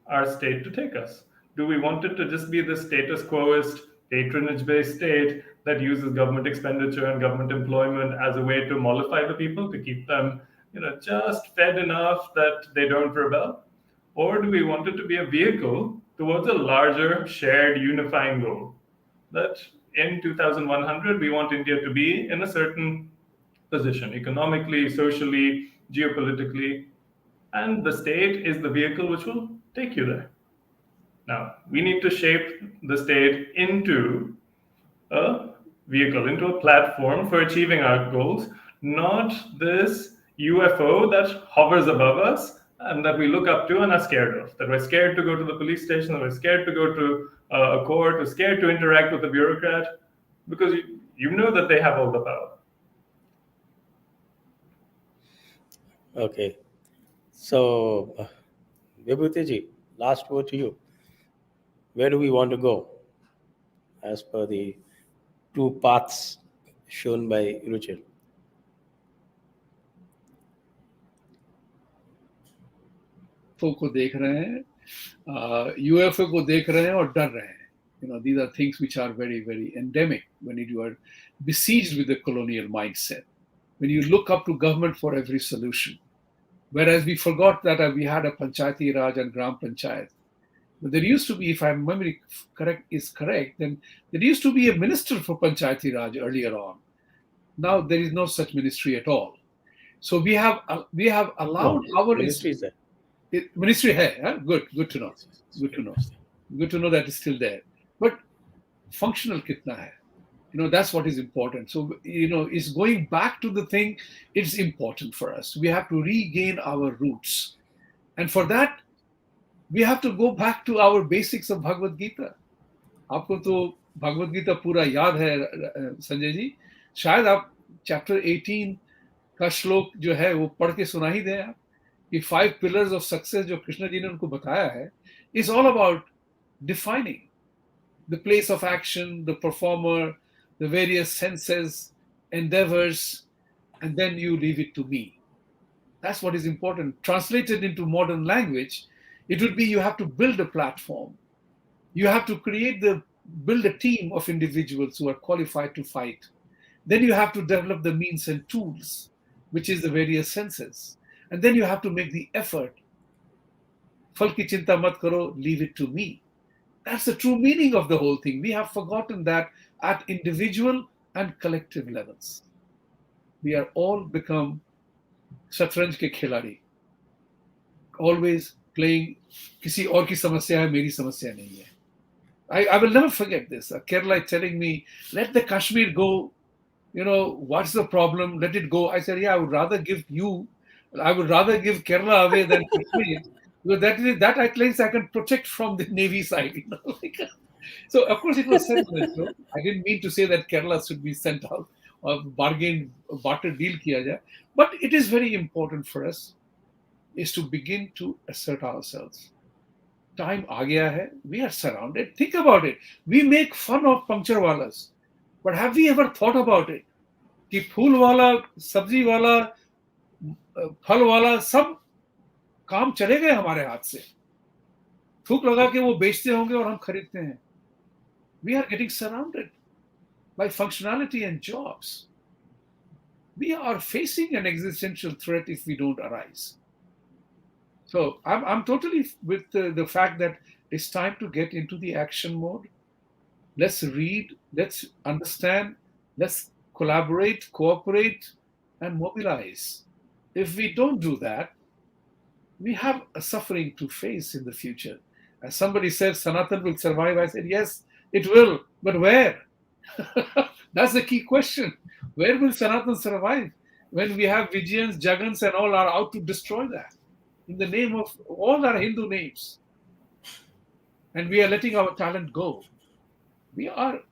our state to take us? Do we want it to just be the status quoist, patronage based state that uses government expenditure and government employment as a way to mollify the people, to keep them, just fed enough that they don't rebel? Or do we want it to be a vehicle towards a larger, shared, unifying goal? That in 2100, we want India to be in a certain position, economically, socially, geopolitically, and the state is the vehicle which will take you there. Now, we need to shape the state into a vehicle, into a platform for achieving our goals, not this UFO that hovers above us and that we look up to and are scared of. That we're scared to go to the police station, that we're scared to go to a court, we're scared to interact with a bureaucrat, because you know that they have all the power. Okay. So, Vibhuti Ji, last word to you. Where do we want to go as per the two paths shown by Ruchir? को देख रहे हैं, UFO को देख रहे हैं और डर रहे हैं. These are things which are very, very endemic when you are besieged with the colonial mindset. When you look up to government for every solution. Whereas we forgot that we had a Panchayati Raj and Gram Panchayat. But there used to be, if my memory is correct, then there used to be a minister for Panchayati Raj earlier on. Now there is no such ministry at all. So we have allowed our ministry is there. Ministry hai, huh? Good to know. Good to know that is still there. But functional kitna hai? That's what is important. So, it's going back to the thing, it's important for us. We have to regain our roots. And for that, we have to go back to our basics of Bhagavad Gita. आपको तो Bhagavad Gita पूरा याद है, संजय जी. शायद आप chapter 18 का श्लोक जो है वो पढ़ के सुना ही दें आप. कि 5 pillars of success जो कृष्ण जी ने उनको बताया है, is all about defining the place of action, the performer, the various senses, endeavors, and then you leave it to me. That's what is important. Translated into modern language, it would be you have to build a platform. You have to build a team of individuals who are qualified to fight. Then you have to develop the means and tools, which is the various senses. And then you have to make the effort. Fal ki chinta mat karo, leave it to me. That's the true meaning of the whole thing. We have forgotten that at individual and collective levels. We are all become shatranj ke khiladi. Always playing, kisi aur ki samasya hai, meri samasya nahi hai. I will never forget this. Kerala is telling me, let the Kashmir go. What's the problem? Let it go. I said, yeah, I would rather give Kerala away than Kashmir. Because that at least I can protect from the Navy side. So, of course, it was sentimental. I didn't mean to say that Kerala should be sent out or barter deal kiya jaye. But it is very important for us is to begin to assert ourselves. Time aa gaya hai. We are surrounded. Think about it. We make fun of puncture walas. But have we ever thought about it? Ki phool wala, sabzi wala, phal wala, sab काम चले गए हमारे हाथ से. थूक लगा के वो बेचते होंगे और हम खरीदते हैं. We are getting surrounded by functionality and jobs. We are facing an existential threat if we don't arise. So I'm totally with the fact that it's time to get into the action mode. Let's read, let's understand, let's collaborate, cooperate, and mobilize. If we don't do that, we have a suffering to face in the future. As somebody said, Sanatan will survive. I said, yes, it will. But where? That's the key question. Where will Sanatan survive when we have Vijayans, Jagans, and all are out to destroy that in the name of all our Hindu names? And we are letting our talent go. We are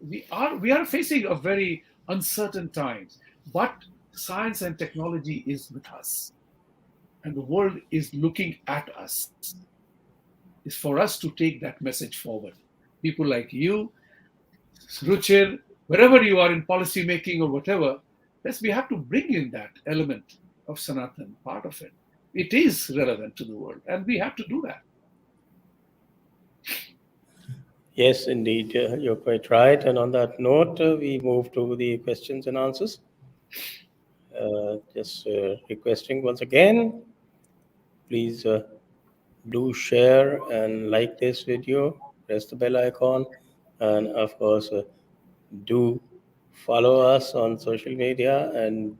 facing a very uncertain times, but science and technology is with us. And the world is looking at us. It's for us to take that message forward. People like you, Ruchir, wherever you are in policy making or whatever, we have to bring in that element of Sanatan, part of it. It is relevant to the world, and we have to do that. Yes, indeed, you're quite right. And on that note, we move to the questions and answers. Just requesting once again, please do share and like this video, press the bell icon, and of course, do follow us on social media and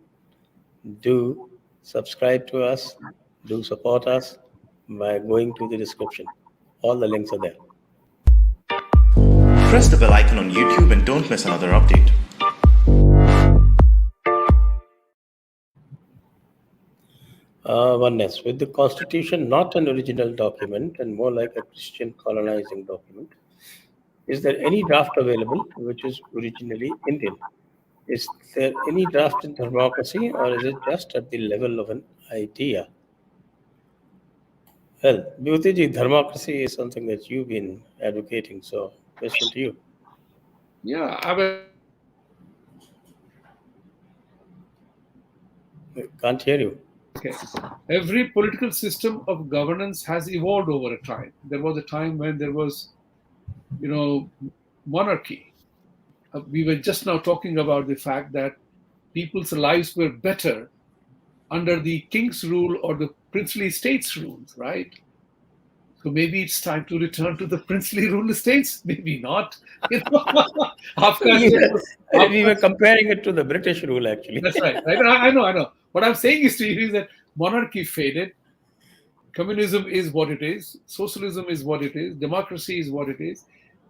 do subscribe to us, do support us by going to the description. All the links are there. Press the bell icon on YouTube and don't miss another update. Oneness. With the Constitution not an original document and more like a Christian colonizing document, is there any draft available which is originally Indian? Is there any draft in democracy, or is it just at the level of an idea? Well, Vibhuti Ji, democracy is something that you've been advocating, so question to you. Yeah, I mean, Can't hear you. okay. Every political system of governance has evolved over a time. There was a time when there was, monarchy. We were just now talking about the fact that people's lives were better under the king's rule or the princely states' rules, right? So maybe it's time to return to the princely rule states. Maybe not. We were comparing it to the British rule, actually. That's right. I know. What I'm saying is to you is that monarchy faded. Communism is what it is. Socialism is what it is. Democracy is what it is.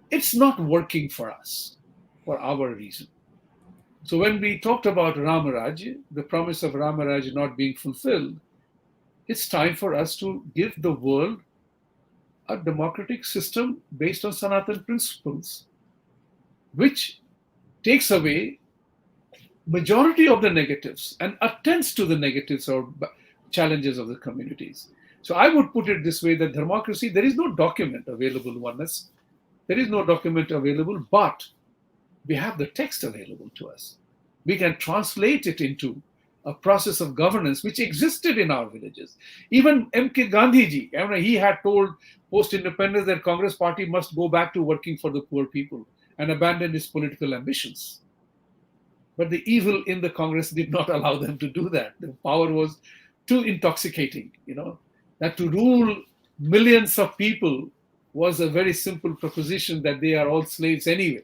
It's not working for us, for our reason. So when we talked about Ramaraj, the promise of Ramaraj not being fulfilled, it's time for us to give the world a democratic system based on Sanatan principles, which takes away majority of the negatives and attends to the negatives or challenges of the communities. So I would put it this way, that democracy, there is no document available, oneness. There is no document available, but we have the text available to us. We can translate it into a process of governance which existed in our villages. Even M.K. Gandhiji, he had told post-independence that Congress party must go back to working for the poor people and abandon its political ambitions. But the evil in the Congress did not allow them to do that. The power was too intoxicating, that to rule millions of people was a very simple proposition that they are all slaves anyway.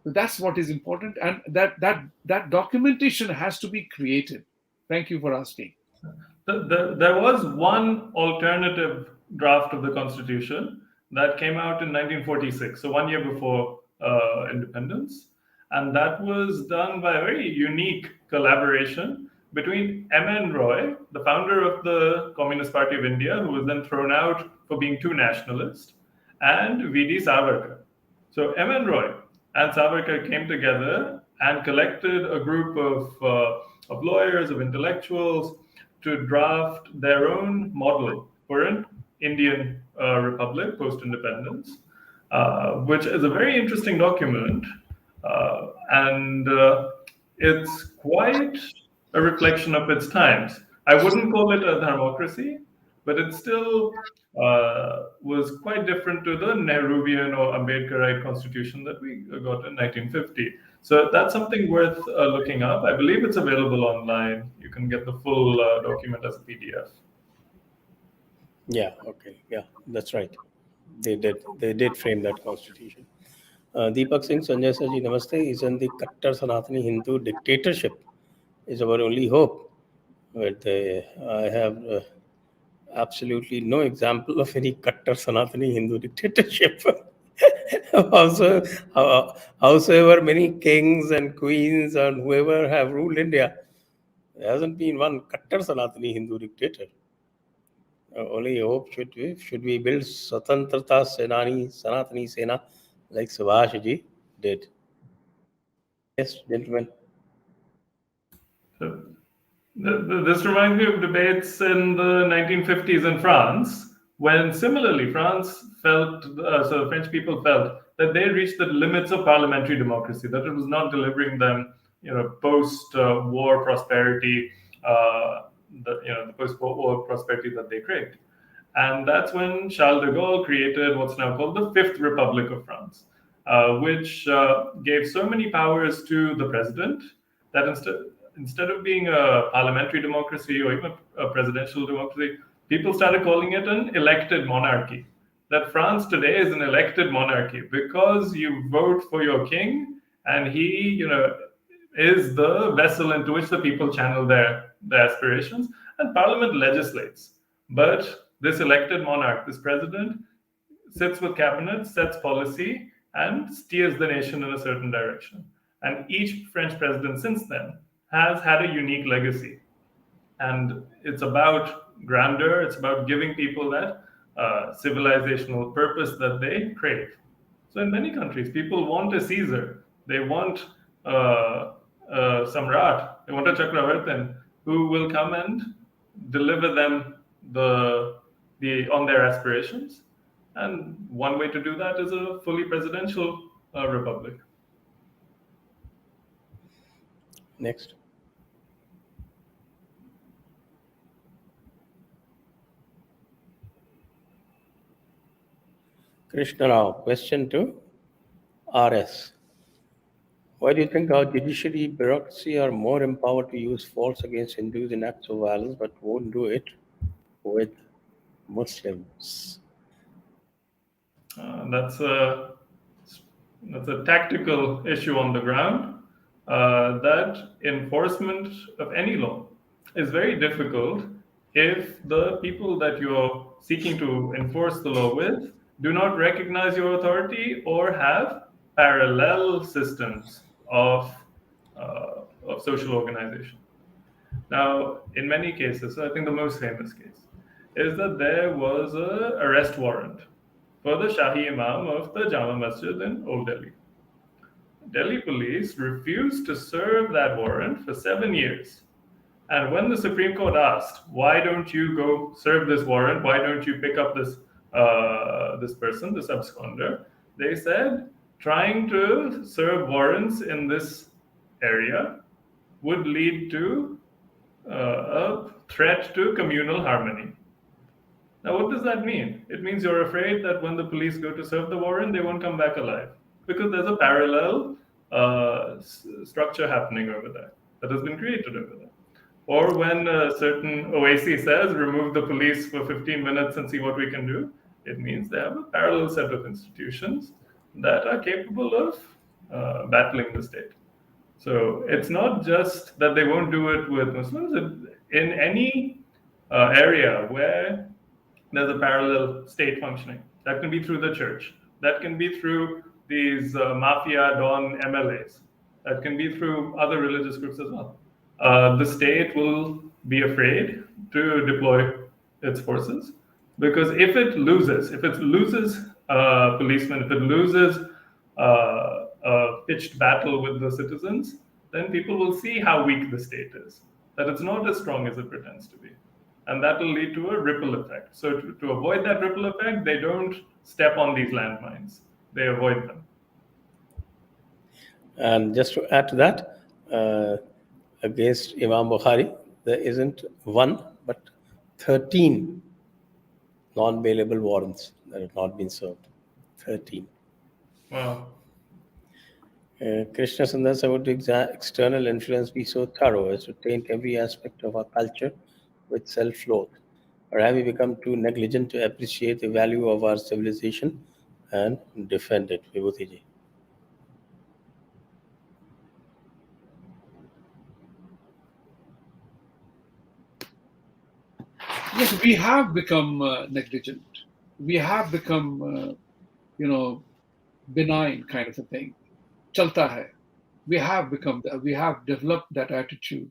So that's what is important, and that documentation has to be created. Thank you for asking. There was one alternative draft of the Constitution that came out in 1946, so 1 year before independence, and that was done by a very unique collaboration between M.N. Roy, the founder of the Communist Party of India, who was then thrown out for being too nationalist, and V.D. Savarkar. So M.N. Roy and Savarkar came together and collected a group of lawyers, of intellectuals, to draft their own model for an Indian republic post-independence, which is a very interesting document, and it's quite a reflection of its times. I wouldn't call it a democracy, but it still was quite different to the Nehruvian or Ambedkarite constitution that we got in 1950. So that's something worth looking up. I believe it's available online. You can get the full document as a PDF. Yeah, okay. Yeah, that's right. They did frame that constitution. Deepak Singh, Sanjay Saji, Namaste. Isn't the Kattar Sanatani Hindu dictatorship is our only hope? But I have absolutely no example of any Kattar Sanatani Hindu dictatorship. Also, howsoever many kings and queens and whoever have ruled India, there hasn't been one Kattar Sanatani Hindu dictator. Only hope should we build Swatantrata Senani, Sanatani Sena, like Subhash Ji did. Yes, gentlemen. So, this reminds me of debates in the 1950s in France, when similarly France felt, so the French people felt that they reached the limits of parliamentary democracy, that it was not delivering them, post-war prosperity, the post-war prosperity that they craved. And that's when Charles de Gaulle created what's now called the Fifth Republic of France, which gave so many powers to the president that instead of being a parliamentary democracy or even a presidential democracy, people started calling it an elected monarchy. That France today is an elected monarchy because you vote for your king, and he, is the vessel into which the people channel their aspirations, and Parliament legislates. But this elected monarch, this president, sits with cabinet, sets policy, and steers the nation in a certain direction. And each French president since then has had a unique legacy. And it's about grandeur, it's about giving people that civilizational purpose that they crave. So in many countries, people want a Caesar, they want Samrat, they want a Chakravartin who will come and deliver them on their aspirations. And one way to do that is a fully presidential republic. Next. Krishna Rao, question to RS. Why do you think our judiciary bureaucracy are more empowered to use force against Hindus in acts of violence but won't do it with Muslims? That's a tactical issue on the ground. That enforcement of any law is very difficult if the people that you're seeking to enforce the law with do not recognize your authority or have parallel systems of social organization. Now, in many cases, I think the most famous case is that there was an arrest warrant for the Shahi Imam of the Jama Masjid in Old Delhi. Delhi police refused to serve that warrant for 7 years. And when the Supreme Court asked, why don't you go serve this warrant? Why don't you pick up this person, this absconder? They said, trying to serve warrants in this area would lead to a threat to communal harmony. Now, what does that mean? It means you're afraid that when the police go to serve the warrant, they won't come back alive because there's a parallel structure happening over there that has been created over there. Or when a certain OAC says, remove the police for 15 minutes and see what we can do, it means they have a parallel set of institutions that are capable of battling the state. So it's not just that they won't do it with Muslims. In any area where there's a parallel state functioning, that can be through the church, that can be through these mafia don MLAs, that can be through other religious groups as well. The state will be afraid to deploy its forces because if it loses policemen, if it loses a pitched battle with the citizens, then people will see how weak the state is, that it's not as strong as it pretends to be. And that will lead to a ripple effect. So to avoid that ripple effect, they don't step on these landmines. They avoid them. And just to add to that, against Imam Bukhari, there isn't one, but 13 non-bailable warrants that have not been served. 13. Wow. Krishna Sundar said, would external influence be so thorough as to taint every aspect of our culture with self-loath? Or have we become too negligent to appreciate the value of our civilization and defend it? Vibhuti Ji. Yes, we have become negligent. We have become, benign kind of a thing. Chalta hai. We have developed that attitude,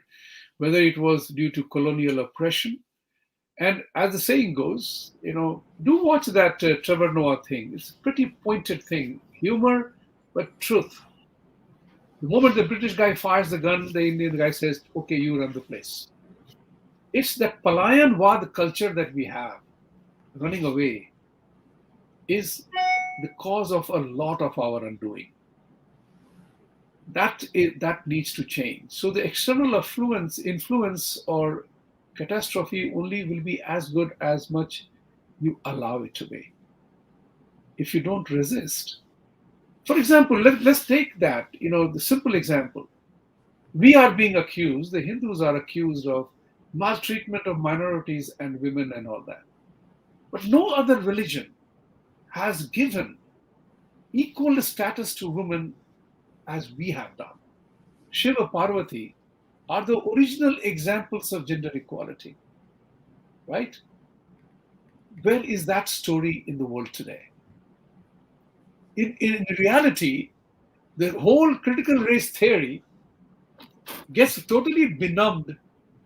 whether it was due to colonial oppression. And as the saying goes, do watch that Trevor Noah thing. It's a pretty pointed thing. Humor, but truth. The moment the British guy fires the gun, the Indian guy says, okay, you run the place. It's that Palayanwad culture that we have, running away, is the cause of a lot of our undoing. That needs to change. So the external influence or catastrophe only will be as good as much you allow it to be. If you don't resist, for example, let's take that, the simple example. We are being accused, the Hindus are accused of maltreatment of minorities and women and all that. But no other religion has given equal status to women as we have done. Shiva, Parvati are the original examples of gender equality, right? Where is that story in the world today? In reality, the whole critical race theory gets totally benumbed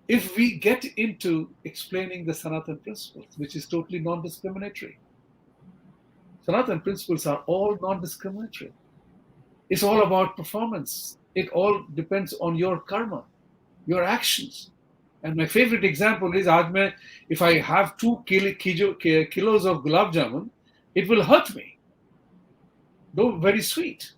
if we get into explaining the Sanatan principles, which is totally non-discriminatory. Sanatan principles are all non-discriminatory. It's all about performance. It all depends on your karma, your actions. And my favorite example is, if I have 2 kilos of gulab jamun, it will hurt me. Though very sweet.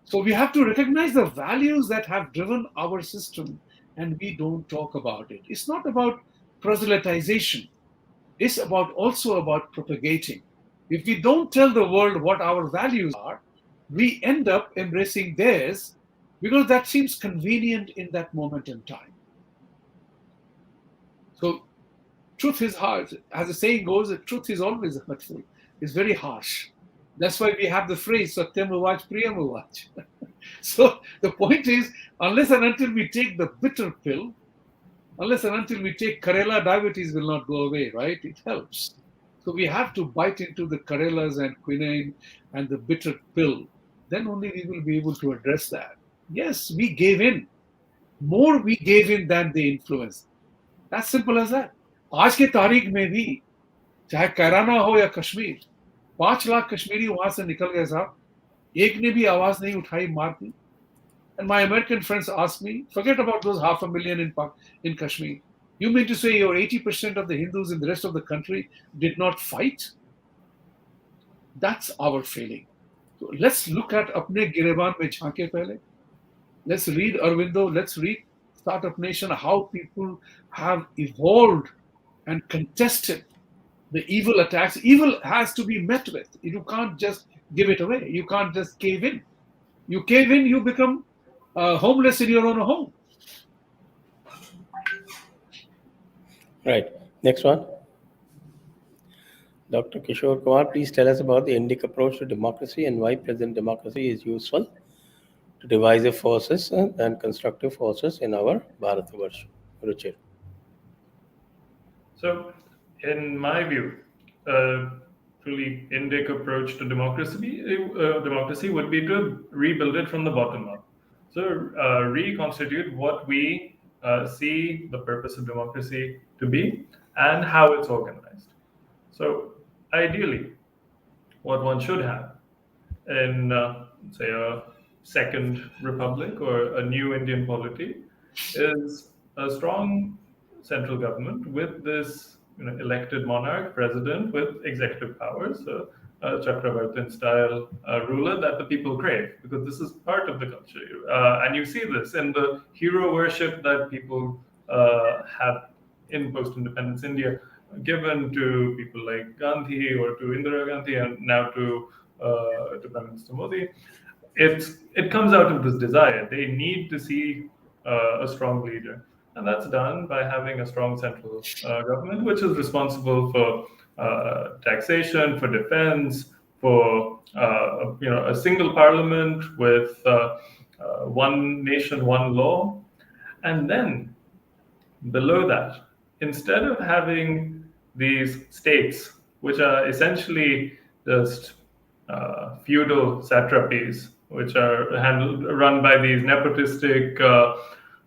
So we have to recognize the values that have driven our system, and we don't talk about it. It's not about proselytization. It's also about propagating. If we don't tell the world what our values are, we end up embracing theirs because that seems convenient in that moment in time. So truth is hard. As the saying goes, the truth is always hurtful. It's very harsh. That's why we have the phrase, Satyam Uvaj, Priyam Uvaj. So the point is, unless and until we take the bitter pill, unless and until we take Karela, diabetes will not go away, right? It helps. So we have to bite into the Karelas and quinine and the bitter pill. Then only we will be able to address that. Yes, we gave in. More we gave in than they influenced. As simple as that. आज के तारीख में भी, चाहे कैराना हो या कश्मीर, 5 लाख कश्मीरी वहां से निकल गए साहब, एक ने भी आवाज नहीं उठाई, मार दी. And my American friends ask me, forget about those 500,000 in Kashmir. You mean to say your 80% of the Hindus in the rest of the country did not fight? That's our failing. So let's look at apne gireban mein jhanke pehle. Let's read Aurobindo. Let's read Startup Nation, how people have evolved and contested the evil attacks. Evil has to be met with. You can't just give it away. You can't just cave in. You cave in, you become homeless in your own home. Right. Next one. Dr. Kishore Kumar, please tell us about the Indic approach to democracy and why present democracy is useful to divisive forces and constructive forces in our Bharatavarsha. Ruchir. So, in my view, truly Indic approach to democracy would be to rebuild it from the bottom up. So, reconstitute what we see the purpose of democracy to be and how it's organized. So, ideally, what one should have in, say, a second republic or a new Indian polity is a strong central government with this elected monarch, president with executive powers, a Chakravartin style ruler that the people crave, because this is part of the culture. And you see this in the hero worship that people have in post-independence India, given to people like Gandhi or to Indira Gandhi and now to Prime Minister Modi. It comes out of this desire. They need to see a strong leader. And that's done by having a strong central government, which is responsible for taxation, for defense, for a single parliament with one nation, one law. And then below that, instead of having these states, which are essentially just feudal satrapies, which are run by these nepotistic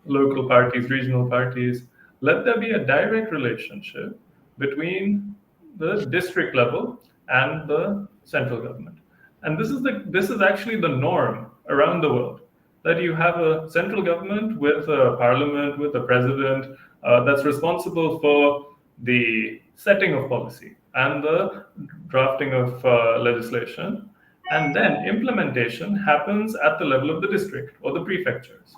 local parties, regional parties, let there be a direct relationship between the district level and the central government. And this is actually the norm around the world, that you have a central government with a parliament, with a president that's responsible for the setting of policy and the drafting of legislation. And then implementation happens at the level of the district or the prefectures.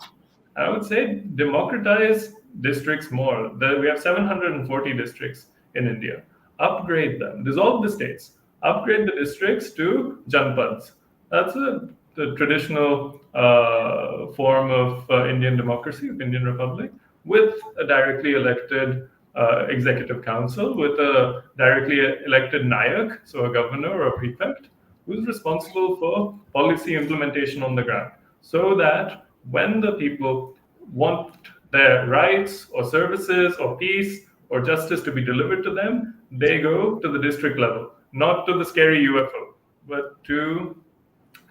I would say democratize districts more. We have 740 districts in India. Upgrade them, dissolve the states, upgrade the districts to janpads. That's the traditional form of Indian democracy, of Indian Republic, with a directly elected executive council, with a directly elected nayak, so a governor or a prefect, who's responsible for policy implementation on the ground, so that when the people want their rights or services or peace or justice to be delivered to them, they go to the district level, not to the scary UFO, but to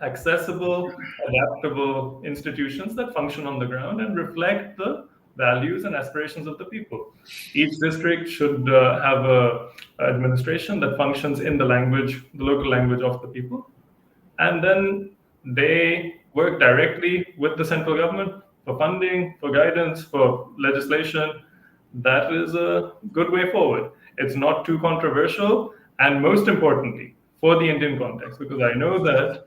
accessible, adaptable institutions that function on the ground and reflect the values and aspirations of the people. Each district should have a administration that functions in the language, the local language of the people, and then they work directly with the central government for funding, for guidance, for legislation. That is a good way forward. It's not too controversial, and most importantly, for the Indian context, because I know that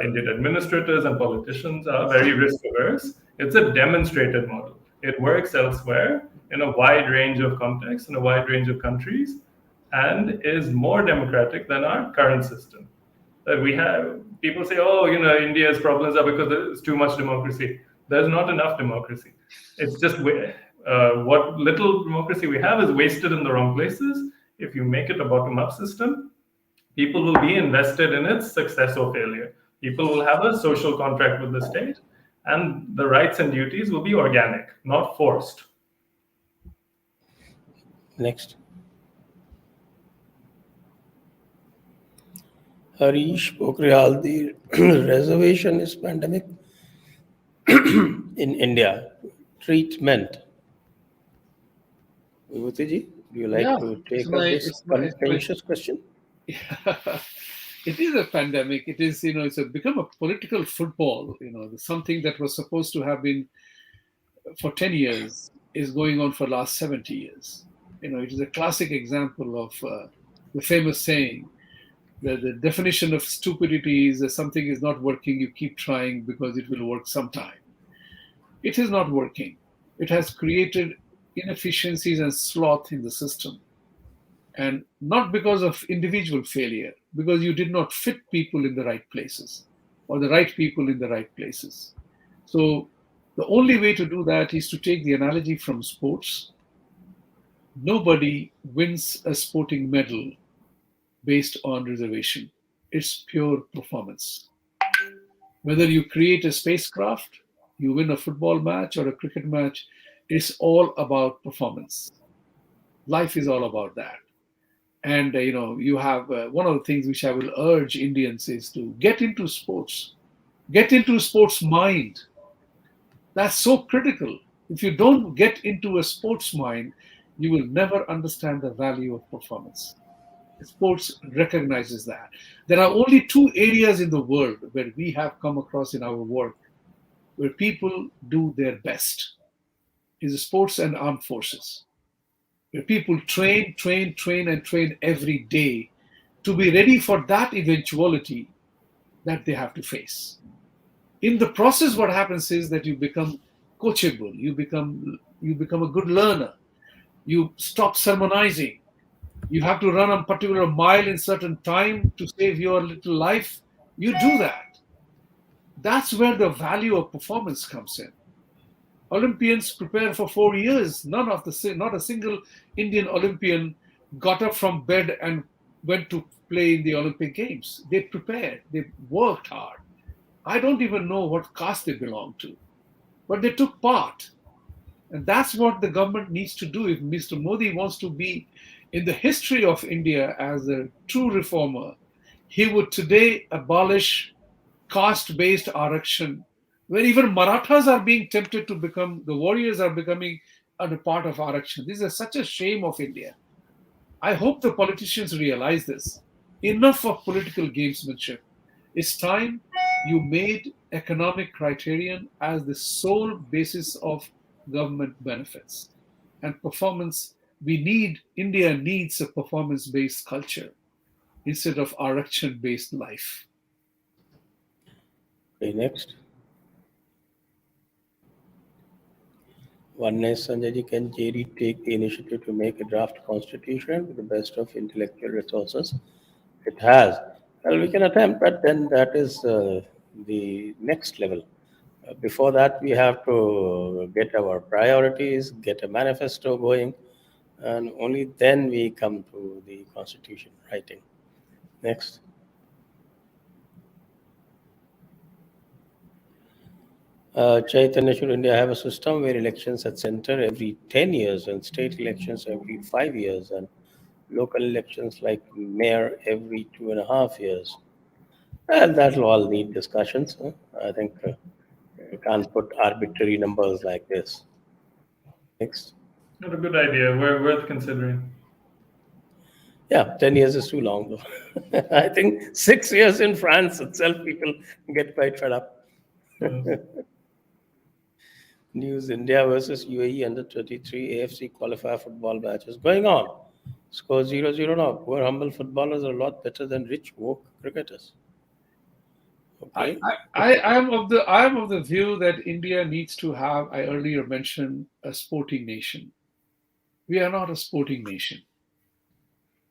Indian administrators and politicians are very risk averse. It's a demonstrated model. It works elsewhere in a wide range of contexts, in a wide range of countries, and is more democratic than our current system. That we have people say, oh, India's problems are because there's too much democracy. There's not enough democracy. It's just what little democracy we have is wasted in the wrong places. If you make it a bottom-up system, people will be invested in its success or failure. People will have a social contract with the state, and the rights and duties will be organic, not forced. Next. Harish Pokhriyal, the reservation is pandemic in India. Treatment. Vibhuti Ji, do you like to take up this contentious question? It is a pandemic. It is, it's become a political football. Something that was supposed to have been for 10 years is going on for the last 70 years. It is a classic example of the famous saying that the definition of stupidity is that something is not working, you keep trying because it will work sometime. It is not working. It has created inefficiencies and sloth in the system. And not because of individual failure, because you did not fit people in the right places or the right people in the right places. So the only way to do that is to take the analogy from sports. Nobody wins a sporting medal based on reservation. It's pure performance. Whether you create a spacecraft, you win a football match or a cricket match, it's all about performance. Life is all about that. And you have one of the things which I will urge Indians is to get into sports, get into sports mind. That's so critical. If you don't get into a sports mind, you will never understand the value of performance. Sports recognizes that. There are only two areas in the world where we have come across in our work where people do their best. Is sports and armed forces. Where people train every day to be ready for that eventuality that they have to face. In the process, what happens is that you become coachable, you become a good learner, you stop sermonizing, you have to run a particular mile in certain time to save your little life, you do that. That's where the value of performance comes in. Olympians prepare for 4 years. Not a single Indian Olympian got up from bed and went to play in the Olympic Games. They prepared, they worked hard. I don't even know what caste they belong to, but they took part. And that's what the government needs to do. If Mr. Modi wants to be in the history of India as a true reformer, he would today abolish caste-based arakshan, where even Marathas are being tempted to become, the warriors are becoming a part of arakshan. This is such a shame of India. I hope the politicians realize this. Enough of political gamesmanship. It's time you made economic criterion as the sole basis of government benefits. And performance, India needs a performance-based culture instead of arakshan-based life. Okay, next. One is Sanjay ji, can JD take the initiative to make a draft constitution with the best of intellectual resources? It has. Well, we can attempt, but then that is the next level. Before that, we have to get our priorities, get a manifesto going, and only then we come to the constitution writing. Next. Chaitanya, should India have a system where elections at center every 10 years and state elections every 5 years and local elections like mayor every 2.5 years? And that'll all need discussions. I think you can't put arbitrary numbers like this. Next. Not a good idea. Worth considering. Yeah, 10 years is too long, though. I think 6 years in France itself, people get quite fed up. Yes. News India versus UAE under 23 AFC qualifier football matches going on. Score 0-0 now. Poor humble footballers are a lot better than rich woke cricketers. Okay. I am of the view that India needs to have, I earlier mentioned, a sporting nation. We are not a sporting nation.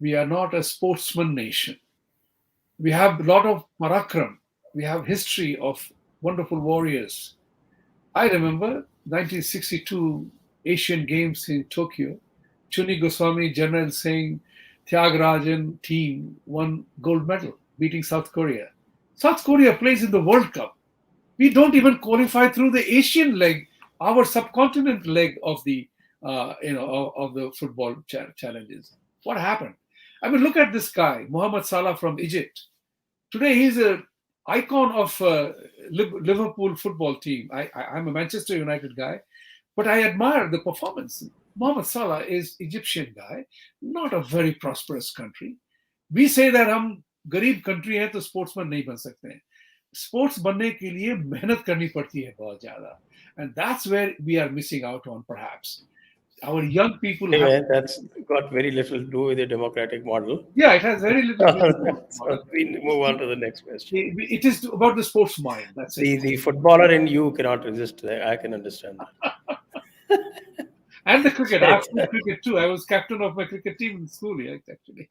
We are not a sportsman nation. We have a lot of parakram. We have history of wonderful warriors. I remember 1962 Asian Games in Tokyo. Chuni Goswami General saying Tyagarajan team won gold medal, beating South Korea. South Korea plays in the World Cup. We don't even qualify through the Asian leg, our subcontinent leg of the of the football challenges. What happened? I mean, look at this guy, Mohamed Salah from Egypt. Today, he's an icon of Liverpool football team. I'm a Manchester United guy, but I admire the performance. Mohamed Salah is Egyptian guy, not a very prosperous country. We say that हम गरीब country है तो sportsman नहीं बन सकते हैं. Sports बनने के लिए मेहनत करनी पड़ती है बहुत ज़्यादा, and that's where we are missing out on perhaps. Our young people Anyway, have. that's got very little to do with the democratic model. Yeah, it has very little. To do So we move on to the next question. It is about the sports mind. That's it. The footballer in you cannot resist that. I can understand that. And the cricket. I've played cricket too. I was captain of my cricket team in school, yeah, actually.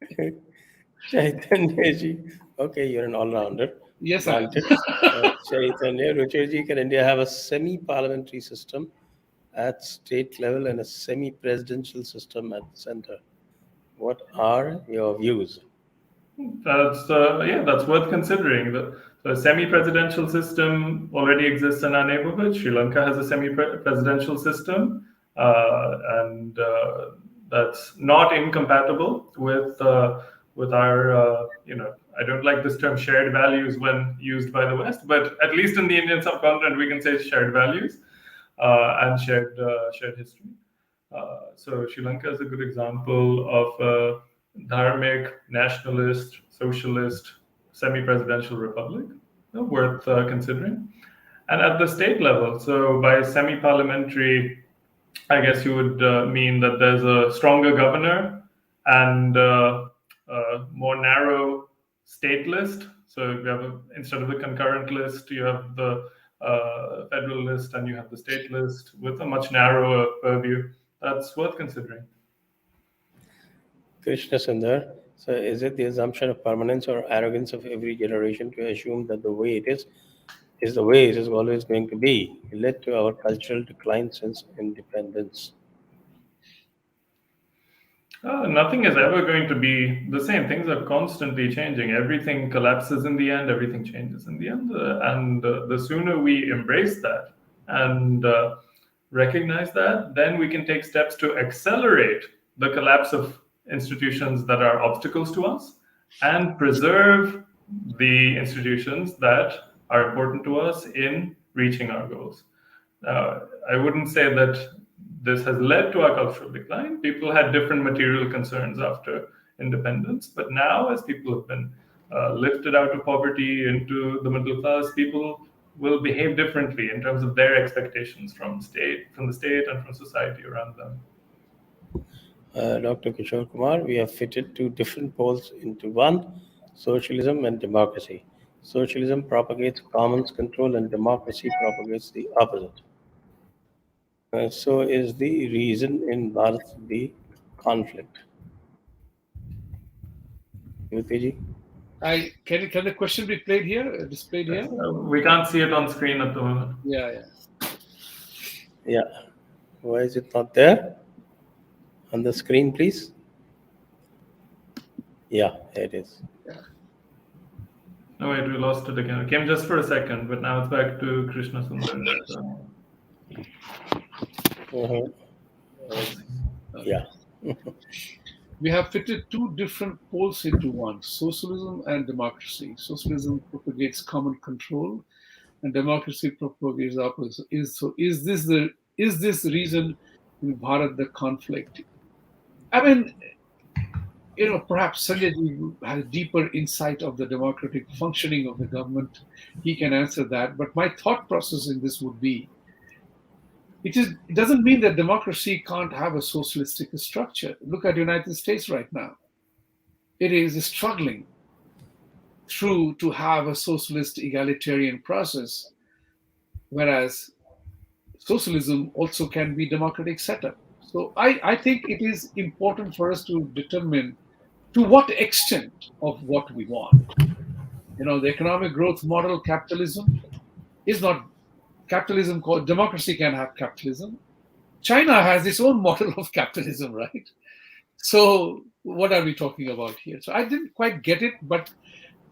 Chaitanya ji, okay, you're an all-rounder. Yes, I am. Chaitanya, Ruchir ji, can India have a semi-parliamentary system at state level and a semi-presidential system at the center? What are your views? That's worth considering. The semi-presidential system already exists in our neighborhood. Sri Lanka has a semi-presidential system, and that's not incompatible with our I don't like this term shared values when used by the West, but at least in the Indian subcontinent we can say shared values and shared history. So Sri Lanka is a good example of a dharmic, nationalist, socialist, semi-presidential republic, worth considering. And at the state level, so by semi-parliamentary, I guess you would mean that there's a stronger governor and a more narrow state list. So you have instead of the concurrent list, you have the federal list and you have the state list with a much narrower purview. That's worth considering. Krishna Sundar, so is it the assumption of permanence or arrogance of every generation to assume that the way it is the way it is always going to be? It led to our cultural decline since independence. Nothing is ever going to be the same. Things are constantly changing. Everything collapses in the end. Everything changes in the end. And the sooner we embrace that and recognize that, then we can take steps to accelerate the collapse of institutions that are obstacles to us and preserve the institutions that are important to us in reaching our goals. I wouldn't say that this has led to our cultural decline. People had different material concerns after independence, but now as people have been lifted out of poverty into the middle class, people will behave differently in terms of their expectations from the state and from society around them. Dr. Kishore Kumar, we have fitted two different poles into one, socialism and democracy. Socialism propagates commons control and democracy propagates the opposite. So is the reason in Bharat the conflict. Vibhuti ji? Can the question be played here, displayed here? We can't see it on screen at the moment. Yeah. Yeah. Why is it not there? On the screen, please. Yeah, it is. Oh wait, we lost it again. It came just for a second, but now it's back to Krishna Sundar. Yeah. We have fitted two different poles into one: socialism and democracy. Socialism propagates common control, and democracy propagates opposite. Is this the reason in Bharat the conflict? I mean, perhaps Sanjay has deeper insight of the democratic functioning of the government. He can answer that. But my thought process in this would be, it doesn't mean that democracy can't have a socialistic structure. Look at the United States right now. It is struggling to have a socialist egalitarian process, whereas socialism also can be democratic setup. So I think it is important for us to determine to what extent of what we want. The economic growth model, capitalism, is not capitalism. Democracy can have capitalism. China has its own model of capitalism, right? So what are we talking about here? So I didn't quite get it, but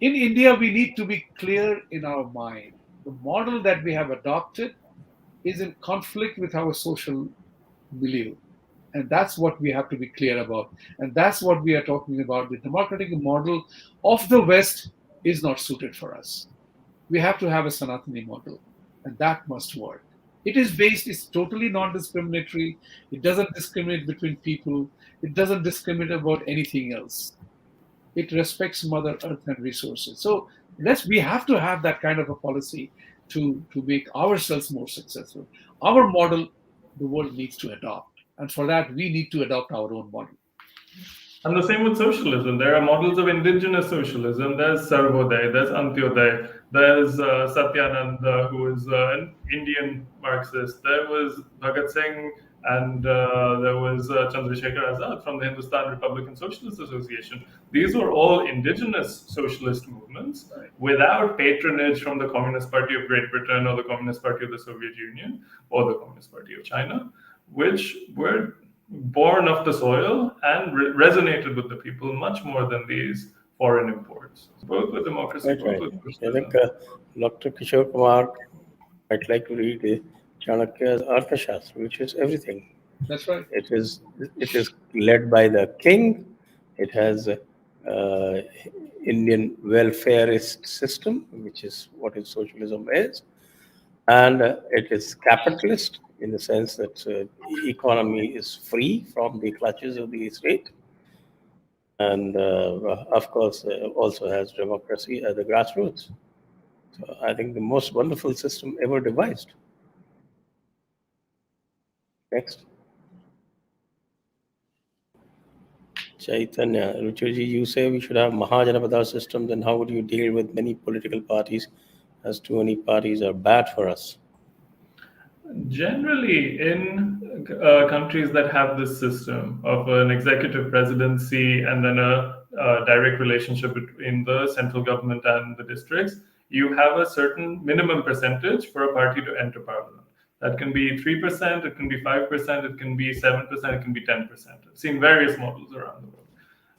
in India, we need to be clear in our mind. The model that we have adopted is in conflict with our social milieu. And that's what we have to be clear about. And that's what we are talking about. The democratic model of the West is not suited for us. We have to have a Sanatani model, and that must work. It's totally non-discriminatory. It doesn't discriminate between people. It doesn't discriminate about anything else. It respects Mother Earth and resources. So we have to have that kind of a policy to make ourselves more successful. Our model, the world needs to adopt. And for that, we need to adopt our own model. And the same with socialism. There are models of indigenous socialism. There's Sarvodaya, there's Antyodaya, there's Satyananda, who is an Indian Marxist. There was Bhagat Singh, and there was Chandrasekhar Azad from the Hindustan Republican Socialist Association. These were all indigenous socialist movements without patronage from the Communist Party of Great Britain or the Communist Party of the Soviet Union or the Communist Party of China, which were born of the soil and resonated with the people much more than these foreign imports. Both with democracy, both with socialism. I think Dr. Kishore Kumar might like to read Chanakya's Arthashastra, which is everything. That's right. It is led by the king. It has Indian welfareist system, which is what socialism is, and it is capitalist in the sense that economy is free from the clutches of the state, and of course also has democracy at the grassroots. So I think the most wonderful system ever devised. Next. Chaitanya, Ruchirji, you say we should have Mahajanapada system, then how would you deal with many political parties, as too many parties are bad for us? Generally, in countries that have this system of an executive presidency and then a direct relationship between the central government and the districts, you have a certain minimum percentage for a party to enter parliament. That can be 3%, it can be 5%, it can be 7%, it can be 10%. I've seen various models around the world.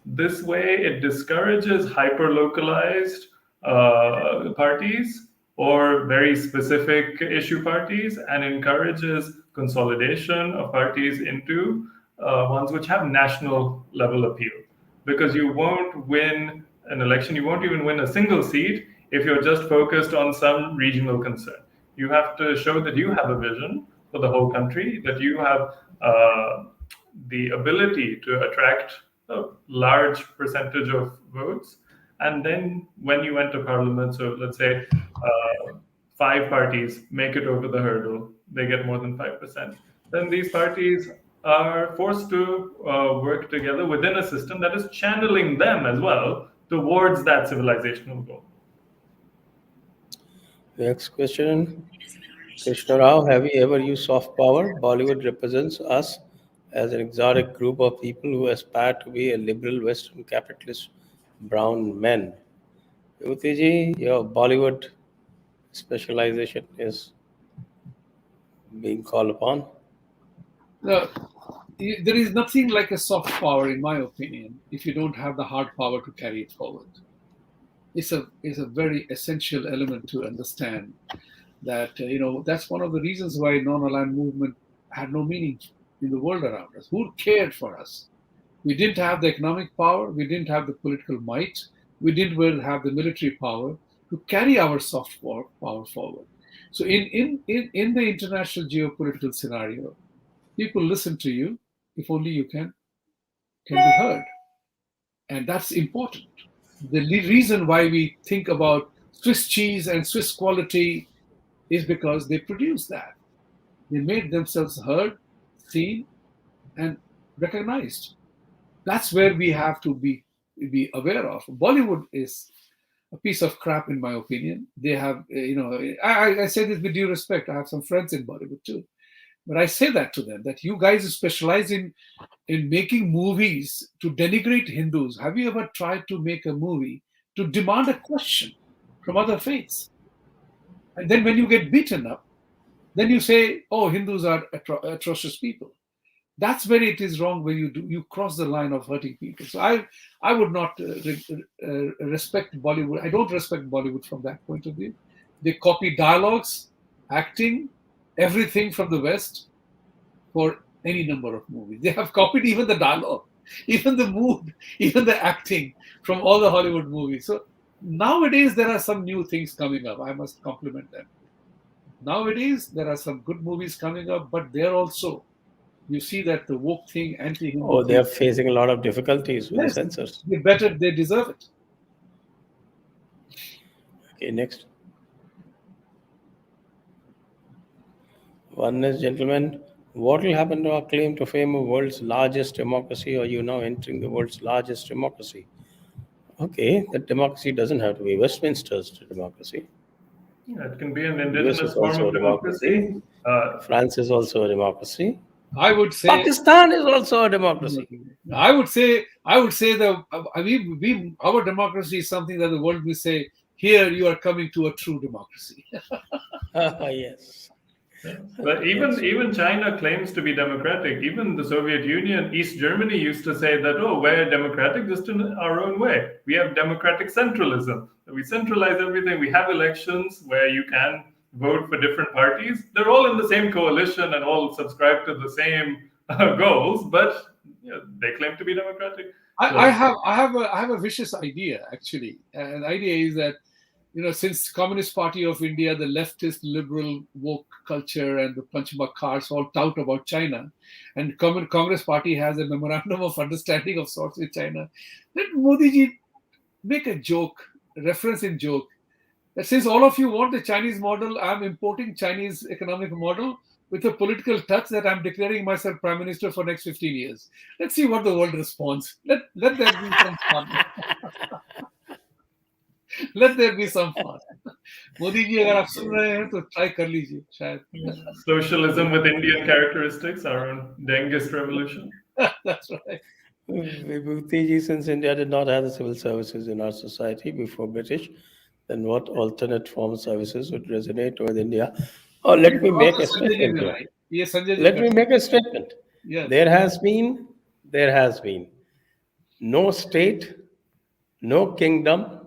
This way, it discourages hyper-localized parties or very specific issue parties and encourages consolidation of parties into ones which have national level appeal. Because you won't win an election, you won't even win a single seat if you're just focused on some regional concern. You have to show that you have a vision for the whole country, that you have the ability to attract a large percentage of votes. And then when you enter parliament, so let's say 5 parties make it over the hurdle, they get more than 5%. Then these parties are forced to work together within a system that is channeling them as well towards that civilizational goal. Next question. Krishna Rao, have you ever used soft power? Bollywood represents us as an exotic group of people who aspire to be a liberal Western capitalist brown men. Vibhuti ji, your Bollywood specialization is being called upon. No, there is nothing like a soft power, in my opinion, if you don't have the hard power to carry it forward. It's a very essential element to understand that that's one of the reasons why non-aligned movement had no meaning in the world around us. Who cared for us? We didn't have the economic power, we didn't have the political might, we didn't have the military power to carry our soft power forward. So in the international geopolitical scenario, people listen to you if only you can be heard. And that's important. The reason why we think about Swiss cheese and Swiss quality is because they produced that. They made themselves heard, seen, and recognized. That's where we have to be aware of. Bollywood is a piece of crap, in my opinion. They have, I say this with due respect. I have some friends in Bollywood too, but I say that to them that you guys specialize in making movies to denigrate Hindus. Have you ever tried to make a movie to demand a question from other faiths? And then when you get beaten up, then you say, "Oh, Hindus are atrocious people." That's where it is wrong. Where you cross the line of hurting people. So I would not respect Bollywood. I don't respect Bollywood from that point of view. They copy dialogues, acting, everything from the West for any number of movies. They have copied even the dialogue, even the mood, even the acting from all the Hollywood movies. So nowadays there are some new things coming up. I must compliment them. Nowadays there are some good movies coming up, but there also you see that the woke thing, anti-Hindu Oh, they are thing, facing a lot of difficulties with the yes, censors. they deserve it. Okay, next. Oneness, gentlemen. What will happen to our claim to fame of world's largest democracy? Or you now entering the world's largest democracy? Okay, that democracy doesn't have to be Westminster's democracy. Yeah, it can be an US indigenous is form also of a democracy. democracy. France is also a democracy. I would say Pakistan is also a democracy. I would say that our democracy is something that the world will say, here you are coming to a true democracy. Yes. But even China claims to be democratic. Even the Soviet Union, East Germany used to say that, oh, we're democratic just in our own way. We have democratic centralism. We centralize everything. We have elections where you can vote for different parties. They're all in the same coalition and all subscribe to the same goals, but they claim to be democratic. I have a vicious idea actually, and the idea is that since Communist Party of India, the leftist liberal woke culture and the Panchmak cards all tout about China, and Congress Party has a memorandum of understanding of sorts with China, let Modi ji make a joke, reference in joke, that since all of you want the Chinese model, I'm importing Chinese economic model with a political touch that I'm declaring myself prime minister for next 15 years. Let's see what the world responds. Let there be some fun. Let there be some fun. Modi ji अगर आप सुन रहे हैं तो try कर लीजिए शायद. Socialism with Indian characteristics, our own Dengist revolution. That's right. Vibhuti ji, since India did not have the civil services in our society before British, then what alternate form services would resonate with India? Oh, let me make a statement here. Yes, Sanjay. Let me make a statement. Yes. There has been no state, no kingdom,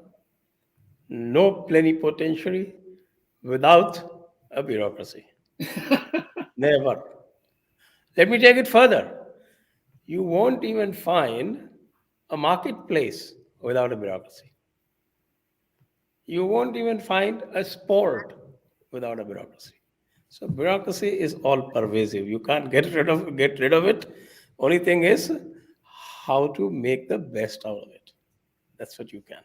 no plenipotentiary without a bureaucracy. Never. Let me take it further. You won't even find a marketplace without a bureaucracy. You won't even find a sport without a bureaucracy. So bureaucracy is all pervasive. You can't get rid of it. Only thing is how to make the best out of it. That's what you can.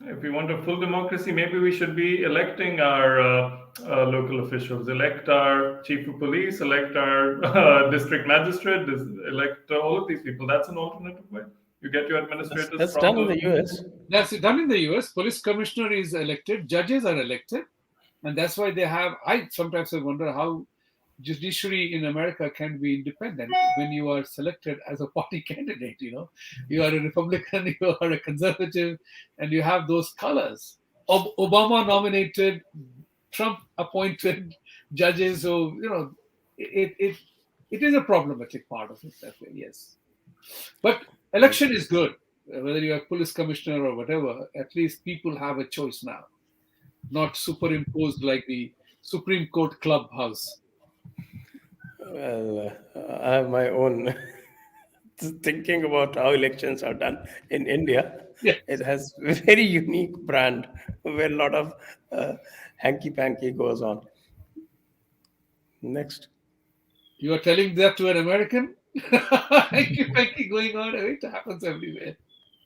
If we want a full democracy, maybe we should be electing our local officials, elect our chief of police, elect our district magistrate, elect all of these people. That's an alternative way. You get your administrators That's from done in those- the US. That's done in the US. Police commissioner is elected, judges are elected, and that's why they have. I sometimes wonder how judiciary in America can be independent when you are selected as a party candidate. You are a Republican, you are a conservative, and you have those colors. Obama nominated, Trump appointed judges. So it is a problematic part of it that way. Yes, but election is good. Whether you are police commissioner or whatever, at least people have a choice now, not superimposed like the Supreme Court clubhouse. Well, I have my own thinking about how elections are done in India. Yes. It has a very unique brand where a lot of hanky-panky goes on. Next. You are telling that to an American? Hanky-panky going on. It happens everywhere.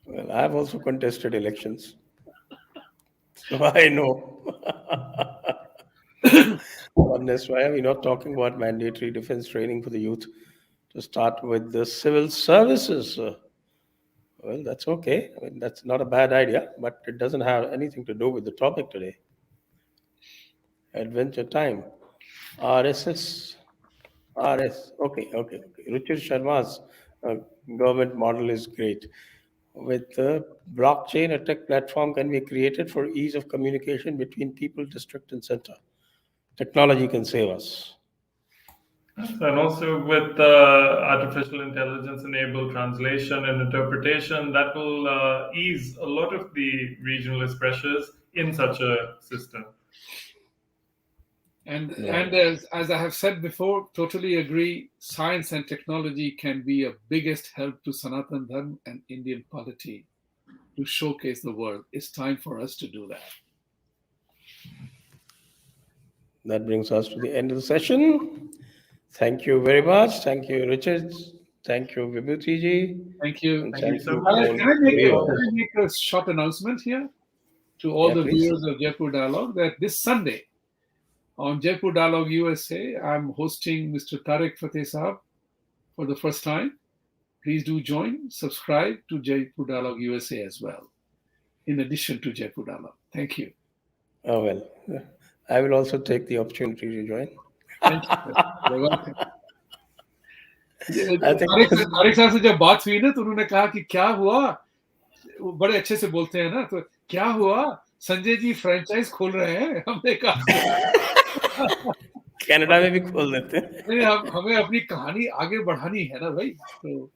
Well, I have also contested elections, so I know. Honest, why are we not talking about mandatory defense training for the youth to start with the civil services? Well, that's okay. I mean, that's not a bad idea, but it doesn't have anything to do with the topic today. Adventure time. RSS. Okay. Ruchir Sharma's government model is great. With the blockchain, a tech platform can be created for ease of communication between people, district, and center. Technology can save us. And also with artificial intelligence enabled translation and interpretation, that will ease a lot of the regionalist pressures in such a system. And as I have said before, totally agree, science and technology can be a biggest help to Sanatan Dharma and Indian polity to showcase the world. It's time for us to do that. That brings us to the end of the session. Thank you very much. Thank you, Richard. Thank you, Vibhuti Ji. Thank you. And Thank you so all much. Can I viewers. make a short announcement here to all Yeah, the please. viewers of Jaipur Dialogue that this Sunday on Jaipur Dialogue USA, I'm hosting Mr. Tariq Fateh Sahab for the first time. Please do join, subscribe to Jaipur Dialogue USA as well, in addition to Jaipur Dialogue. Thank you. Oh, well, I will also take the opportunity to join. Thank you. You're welcome. I think Tariq साहब से जब बात हुई ना तो उन्होंने कहा कि क्या हुआ, वो बड़े अच्छे से बोलते हैं ना, तो क्या हुआ, संजय जी फ्रेंचाइज खोल रहे हैं, हमने कहा कनाडा में भी खोल देते हैं। नहीं, हमें अपनी कहानी आगे बढ़ानी है ना भाई, तो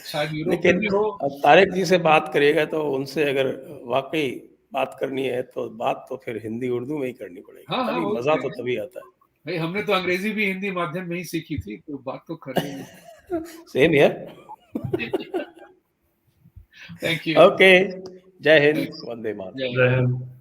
शायद यूरोप में लेकिन भी हो। अब तारिक जी से बात करिएगा तो उनसे अगर वाकई बात करनी है तो बात तो फिर हिंदी उर्दू में ही करनी पड़ेगी। हाँ, तभी वो मजा तो तो है। तभी आता है। भाई हमने तो अंग्रेजी भी हिंदी माध्यम में ही सीखी थी, तो बात तो करनी है। Same here. Thank you. Okay, जय हिंद, वंदे मातरम। जय हिंद। Jai Hind.